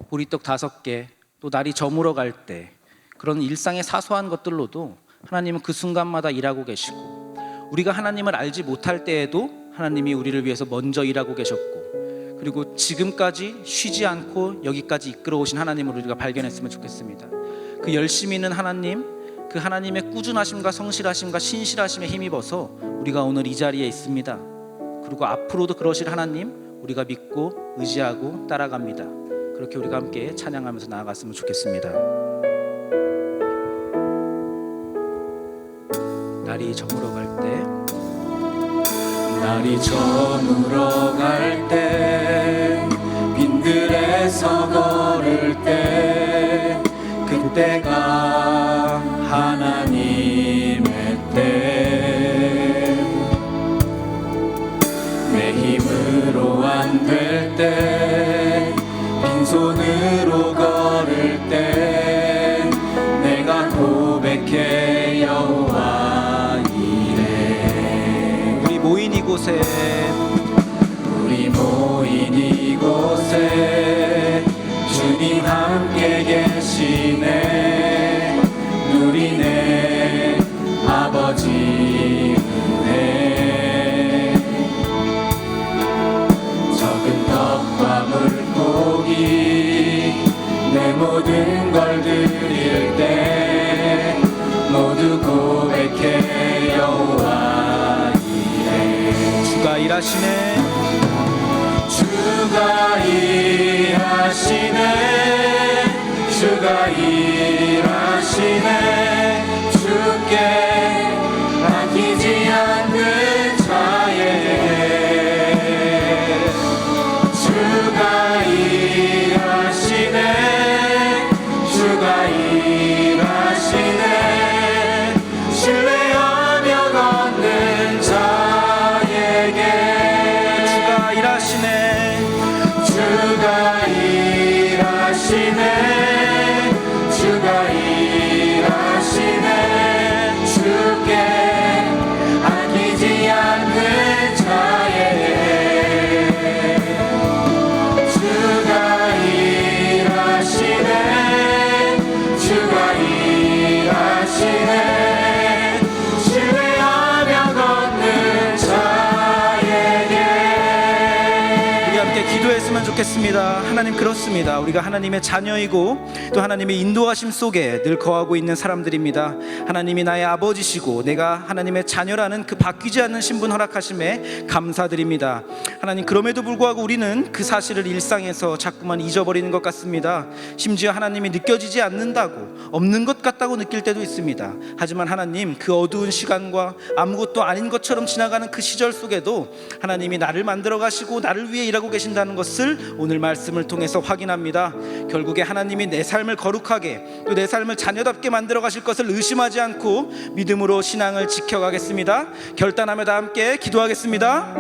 보리떡 5개, 또 날이 저물어 갈 때 그런 일상의 사소한 것들로도 하나님은 그 순간마다 일하고 계시고 우리가 하나님을 알지 못할 때에도 하나님이 우리를 위해서 먼저 일하고 계셨고 그리고 지금까지 쉬지 않고 여기까지 이끌어 오신 하나님을 우리가 발견했으면 좋겠습니다. 그 열심히 있는 하나님, 그 하나님의 꾸준하심과 성실하심과 신실하심에 힘입어서 우리가 오늘 이 자리에 있습니다. 그리고 앞으로도 그러실 하나님 우리가 믿고 의지하고 따라갑니다. 그렇게 우리가 함께 찬양하면서 나아갔으면 좋겠습니다. 날이 저물어 갈 때, 날이 저물어 갈 때, 빈들에서 걸을 때, 그때가 하나님의 때, 내 힘으로 안 될 때, 빈손으로 걸을 때, 내가 고백해 여호와 이래. 우리 모인 이곳에 주님 함께 계시네. 누리네 아버지 은혜. 적은 떡과 물고기 내 모든 걸 드릴 때 모두 고백해 여호와 이래. 주가 일하시네. 주가 일하시네. 주가 일하시네. 주께 맡기지 않는 자에게 주가 일하시네. 주가 일하시네. 신뢰하며 걷는 자에게 주가 일하시네. 주가 일하시네. 주가 일하시네. 주께 아끼지 않는 자에게 주가 일하시네. 주가 일하시네. 신뢰하며 걷는 자에게. 우리 함께 기도했으면 좋겠습니다. 하나님, 그렇습니다. 우리가 하나님의 자녀이고 또 하나님의 인도하심 속에 늘 거하고 있는 사람들입니다. 하나님이 나의 아버지시고 내가 하나님의 자녀라는 그 바뀌지 않는 신분 허락하심에 감사드립니다. 하나님, 그럼에도 불구하고 우리는 그 사실을 일상에서 자꾸만 잊어버리는 것 같습니다. 심지어 하나님이 느껴지지 않는다고, 없는 것 같다고 느낄 때도 있습니다. 하지만 하나님, 그 어두운 시간과 아무것도 아닌 것처럼 지나가는 그 시절 속에도 하나님이 나를 만들어 가시고 나를 위해 일하고 계신다는 것을 오늘 말씀을 통해서 확인합니다. 결국에 하나님이 내 삶을 거룩하게 또 내 삶을 자녀답게 만들어 가실 것을 의심하지 않고 믿음으로 신앙을 지켜가겠습니다. 결단하며 다 함께 기도하겠습니다.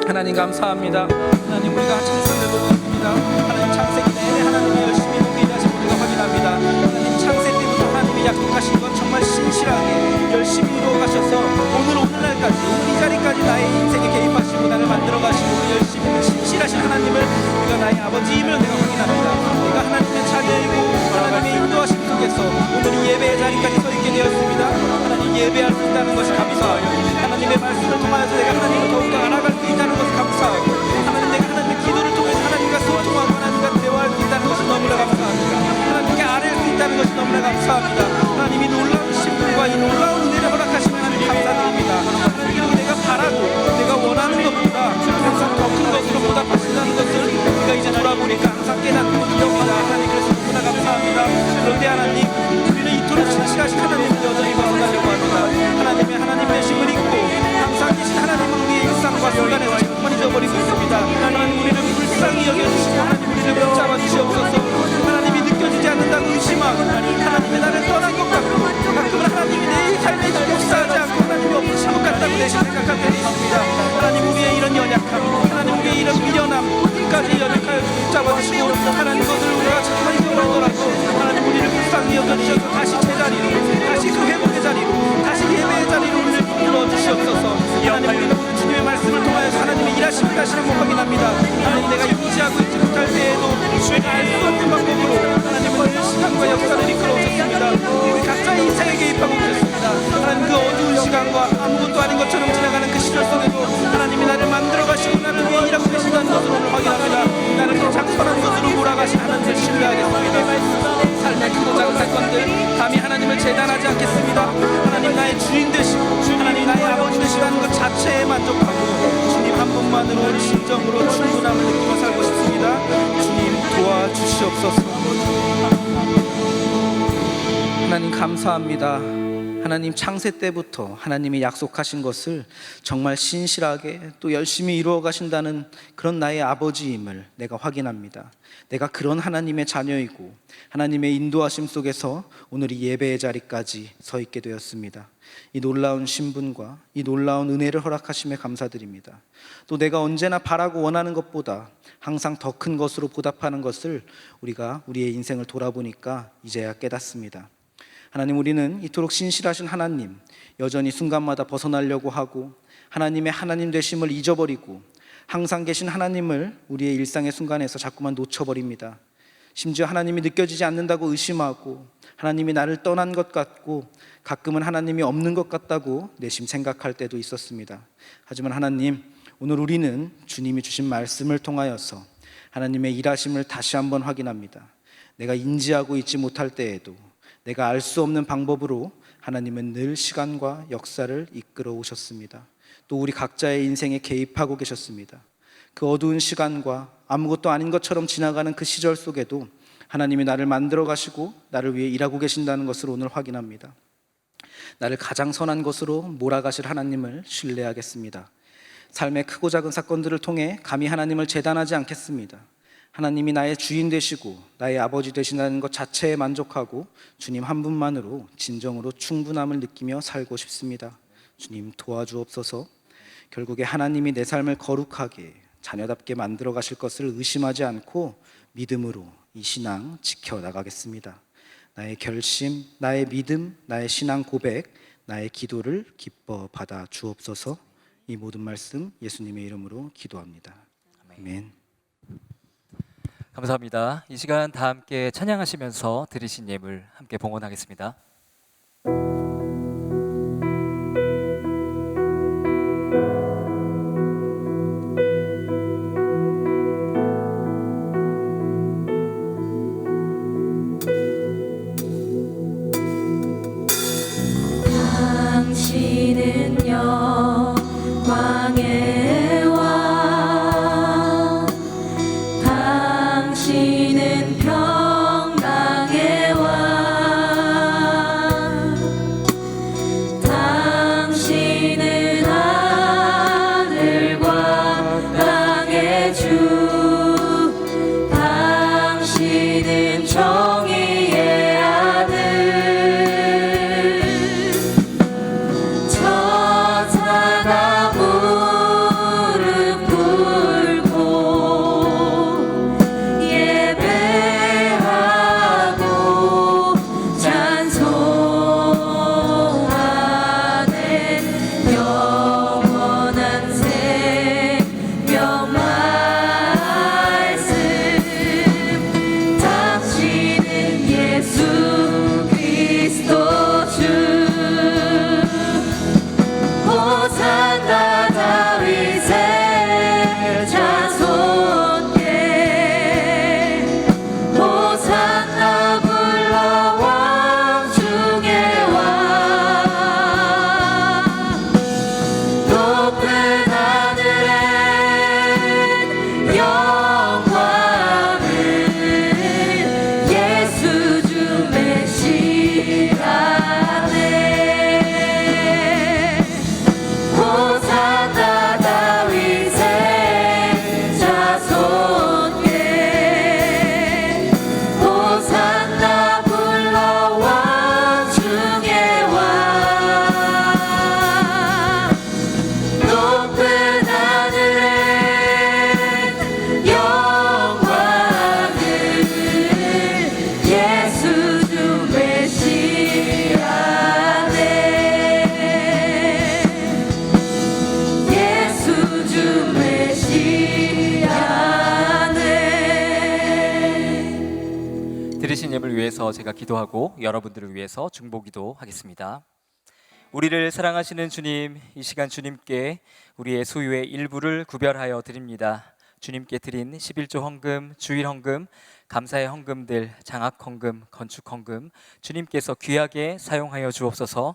하나님 감사합니다. 하나님 우리가 창세기를 보고 있습니다. 하나님 창세기 내내 하나님이 열심히 보게 하신 우리가 확인합니다. 하나님 창세 때부터 하나님이 약속하신 건 정말 신실하게 열심히 이루어 가셔서 오늘날까지 오늘 이 자리까지 나의 인생에 개입하시고 나를 만들어 가시고 열심히 신실하신 하나님을 우리가 나의 아버지임을 내가 확인합니다. 내가 하나님의 자녀이고 하나님의 인도하심 속에서 오늘 이 예배의 자리까지 서 있게 되었습니다. 하나님 예배할 수 있다는 것이 감사하고 하나님의 말씀을 통하여서 내가 하나님을 더욱더 알아갈 수 있다는 것이 감사하고 하나님 내가 하나님의 기도를 통해서 하나님과 소통하고 하나님과 대화할 수 있다는 것이 너무나 감사합니다. 하나님께 아뢰 수 있다는 것이 너무나 감사합니다. 하나님이 놀라운 신분과 이 놀라운 은혜를 허락하시면 하나님 감사드립니다. 하나님 그리고 내가 바라고 내가 원하는 것보다 항상 더 큰 것으로 보답하신다는 것을 우리가 이제 돌아보니까 항상 깨닫고 기억합니다. 하나님 그래서 너무나 감사합니다. 그런데 하나님 우리는 이토록 신실하신 하나님을 여전히 벗어나려고 합니다. 하나님의 되심을 잊고 항상 계신 하나님은 우리의 일상과 순간에서 자꾸만 잊어버리고 있습니다. 하나님 우리를 불쌍히 여겨주시고 하나님 우리를 붙잡아 주시옵소서. 하나님이 느껴지지 않는다고 의심하고 하나님이 나를 떠난 것 같고 가끔은 하나님이 내 삶에 역사하지 않고 하나님이 없으신 것 같다고 내심 생각할 때도 있습니다. 하나님 우리의 이런 연약함 하나님 우리의 이런 미련함 끝까지 연약하여 붙잡아 주시고 하나님 것을 우리가 자꾸만 잊어버리더라도 하나님 우리를 불쌍히 여겨주셔서 다시 제자리로 다시 그 회복의 자리로 다시 예배의 자리로 우리를 이끌어 주시옵소서. 하나님 우리는 오늘 주님의 말씀을 통하여서 하나님의 일하심을 다시 한번 확인합니다. 하나님 내가 인지하고 있지 못할 때에도 내가 알 수 없는 방법으로 하나님은 늘 시간과 역사를 이끌어 오셨습니다. 우리 각자의 인생에 개입하고 오셨습니다. 하나님 그 어두운 시간과 아무것도 아닌 것처럼 지나가는 그 시절 속에도 하나님이 나를 만들어 가시고 나를 위해 일하고 계신다는 것을 오늘 확인합니다. 나를 그 작선한 것으로 몰아가신 하나님을 신뢰하겠습니다. 삶의 크고 작은 사건들 감히 하나님을 재단하지 않겠습니다. 하나님 나의 주인 되시고 하나님 나의 아버지 되시다는 것 자체에 만족하고 주님 한 분만으로 우리 심정으로 충분함을 느끼며 살고 싶습니다. 주님 도와주시옵소서. 하나님 감사합니다. 하나님 창세 때부터 하나님이 약속하신 것을 정말 신실하게 또 열심히 이루어 가신다는 그런 나의 아버지임을 내가 확인합니다. 내가 그런 하나님의 자녀이고 하나님의 인도하심 속에서 오늘 이 예배의 자리까지 서 있게 되었습니다. 이 놀라운 신분과 이 놀라운 은혜를 허락하심에 감사드립니다. 또 내가 언제나 바라고 원하는 것보다 항상 더 큰 것으로 보답하는 것을 우리가 우리의 인생을 돌아보니까 이제야 깨닫습니다. 하나님 우리는 이토록 신실하신 하나님 여전히 순간마다 벗어나려고 하고 하나님의 하나님 되심을 잊어버리고 항상 계신 하나님을 우리의 일상의 순간에서 자꾸만 놓쳐버립니다. 심지어 하나님이 느껴지지 않는다고 의심하고 하나님이 나를 떠난 것 같고 가끔은 하나님이 없는 것 같다고 내심 생각할 때도 있었습니다. 하지만 하나님 오늘 우리는 주님이 주신 말씀을 통하여서 하나님의 일하심을 다시 한번 확인합니다. 내가 인지하고 있지 못할 때에도 내가 알 수 없는 방법으로 하나님은 늘 시간과 역사를 이끌어 오셨습니다. 또 우리 각자의 인생에 개입하고 계셨습니다. 그 어두운 시간과 아무것도 아닌 것처럼 지나가는 그 시절 속에도 하나님이 나를 만들어 가시고 나를 위해 일하고 계신다는 것을 오늘 확인합니다. 나를 가장 선한 것으로 몰아가실 하나님을 신뢰하겠습니다. 삶의 크고 작은 사건들을 통해 감히 하나님을 재단하지 않겠습니다. 하나님이 나의 주인 되시고 나의 아버지 되신다는 것 자체에 만족하고 주님 한 분만으로 진정으로 충분함을 느끼며 살고 싶습니다. 주님 도와주옵소서. 결국에 하나님이 내 삶을 거룩하게 자녀답게 만들어 가실 것을 의심하지 않고 믿음으로 이 신앙 지켜나가겠습니다. 나의 결심, 나의 믿음, 나의 신앙 고백, 나의 기도를 기뻐 받아 주옵소서. 이 모든 말씀 예수님의 이름으로 기도합니다. 아멘. 감사합니다. 이 시간 다 함께 찬양하시면서 드리신 예물 함께 봉헌하겠습니다. 당신은 영광의 왕, 당신은 평강의 왕, 당신은 하늘과 땅의 주, 다스리는 정의의 아들 천사가 무릎 꿇고 예배하고 찬송하네 영원한 생명 말씀 당신은 예수 그리스도 주 호산나 다윗의 자손께 호산나 불러 왕 중에 왕 높은 하늘엔 영광을 예수 주 메시아네 호산나 다윗의 자손께 호산나 불러 왕 중에 왕 높은 하늘엔 영광을 예수 주 메시아네 예수 주 메시아네. 들으신 예물 위해서 제가 기도하고 여러분들을 위해서 중보기도 하겠습니다. 우리를 사랑하시는 주님, 이 시간 주님께 우리의 소유의 일부를 구별하여 드립니다. 주님께 드린 11조 헌금, 주일 헌금, 감사의 헌금들, 장학 헌금, 건축 헌금 주님께서 귀하게 사용하여 주옵소서.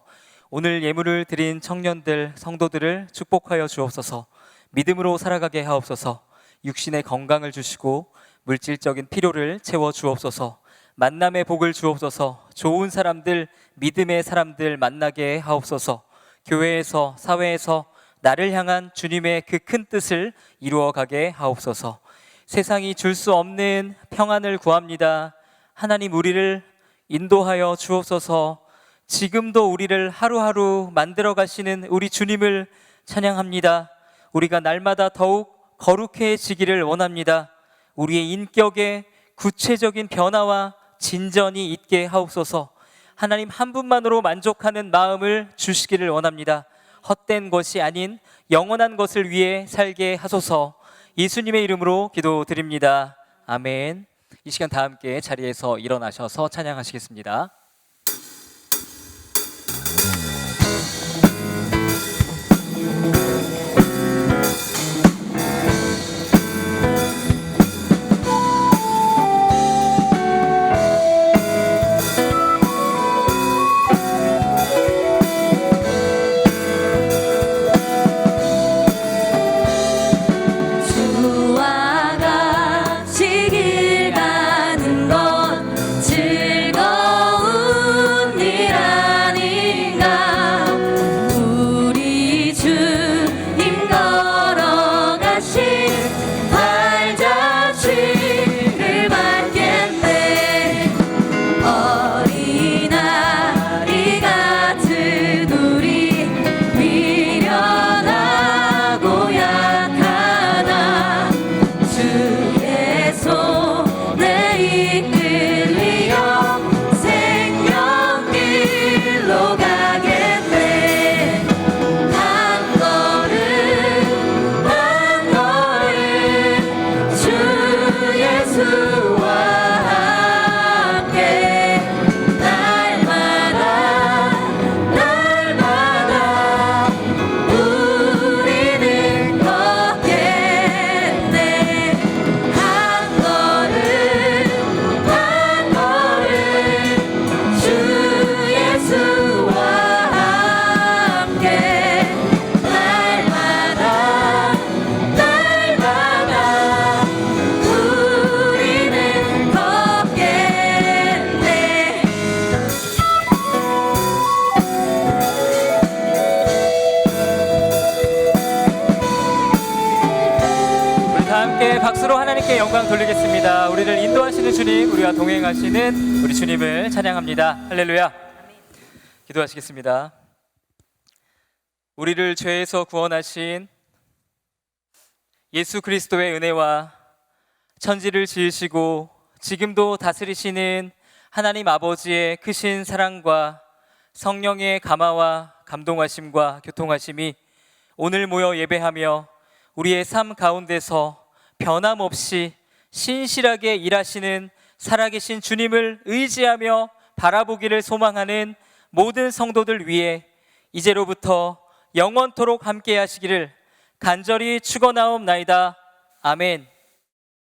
오늘 예물을 드린 청년들, 성도들을 축복하여 주옵소서. 믿음으로 살아가게 하옵소서. 육신의 건강을 주시고 물질적인 필요를 채워 주옵소서. 만남의 복을 주옵소서. 좋은 사람들, 믿음의 사람들 만나게 하옵소서. 교회에서, 사회에서 나를 향한 주님의 그 큰 뜻을 이루어가게 하옵소서. 세상이 줄 수 없는 평안을 구합니다. 하나님 우리를 인도하여 주옵소서. 지금도 우리를 하루하루 만들어 가시는 우리 주님을 찬양합니다. 우리가 날마다 더욱 거룩해지기를 원합니다. 우리의 인격에 구체적인 변화와 진전이 있게 하옵소서. 하나님 한 분만으로 만족하는 마음을 주시기를 원합니다. 헛된 것이 아닌 영원한 것을 위해 살게 하소서. 예수님의 이름으로 기도드립니다. 아멘. 이 시간 다 함께 자리에서 일어나셔서 찬양하시겠습니다. 주와 같이 길 가는 건 즐거운 주님께 영광 돌리겠습니다. 우리를 인도하시는 주님, 우리와 동행하시는 우리 주님을 찬양합니다. 할렐루야. 기도하시겠습니다. 우리를 죄에서 구원하신 예수 그리스도의 은혜와 천지를 지으시고 지금도 다스리시는 하나님 아버지의 크신 사랑과 성령의 감화와 감동하심과 교통하심이 오늘 모여 예배하며 우리의 삶 가운데서 변함없이 신실하게 일하시는 살아계신 주님을 의지하며 바라보기를 소망하는 모든 성도들 위해 이제로부터 영원토록 함께 하시기를 간절히 축원하옵나이다. 아멘.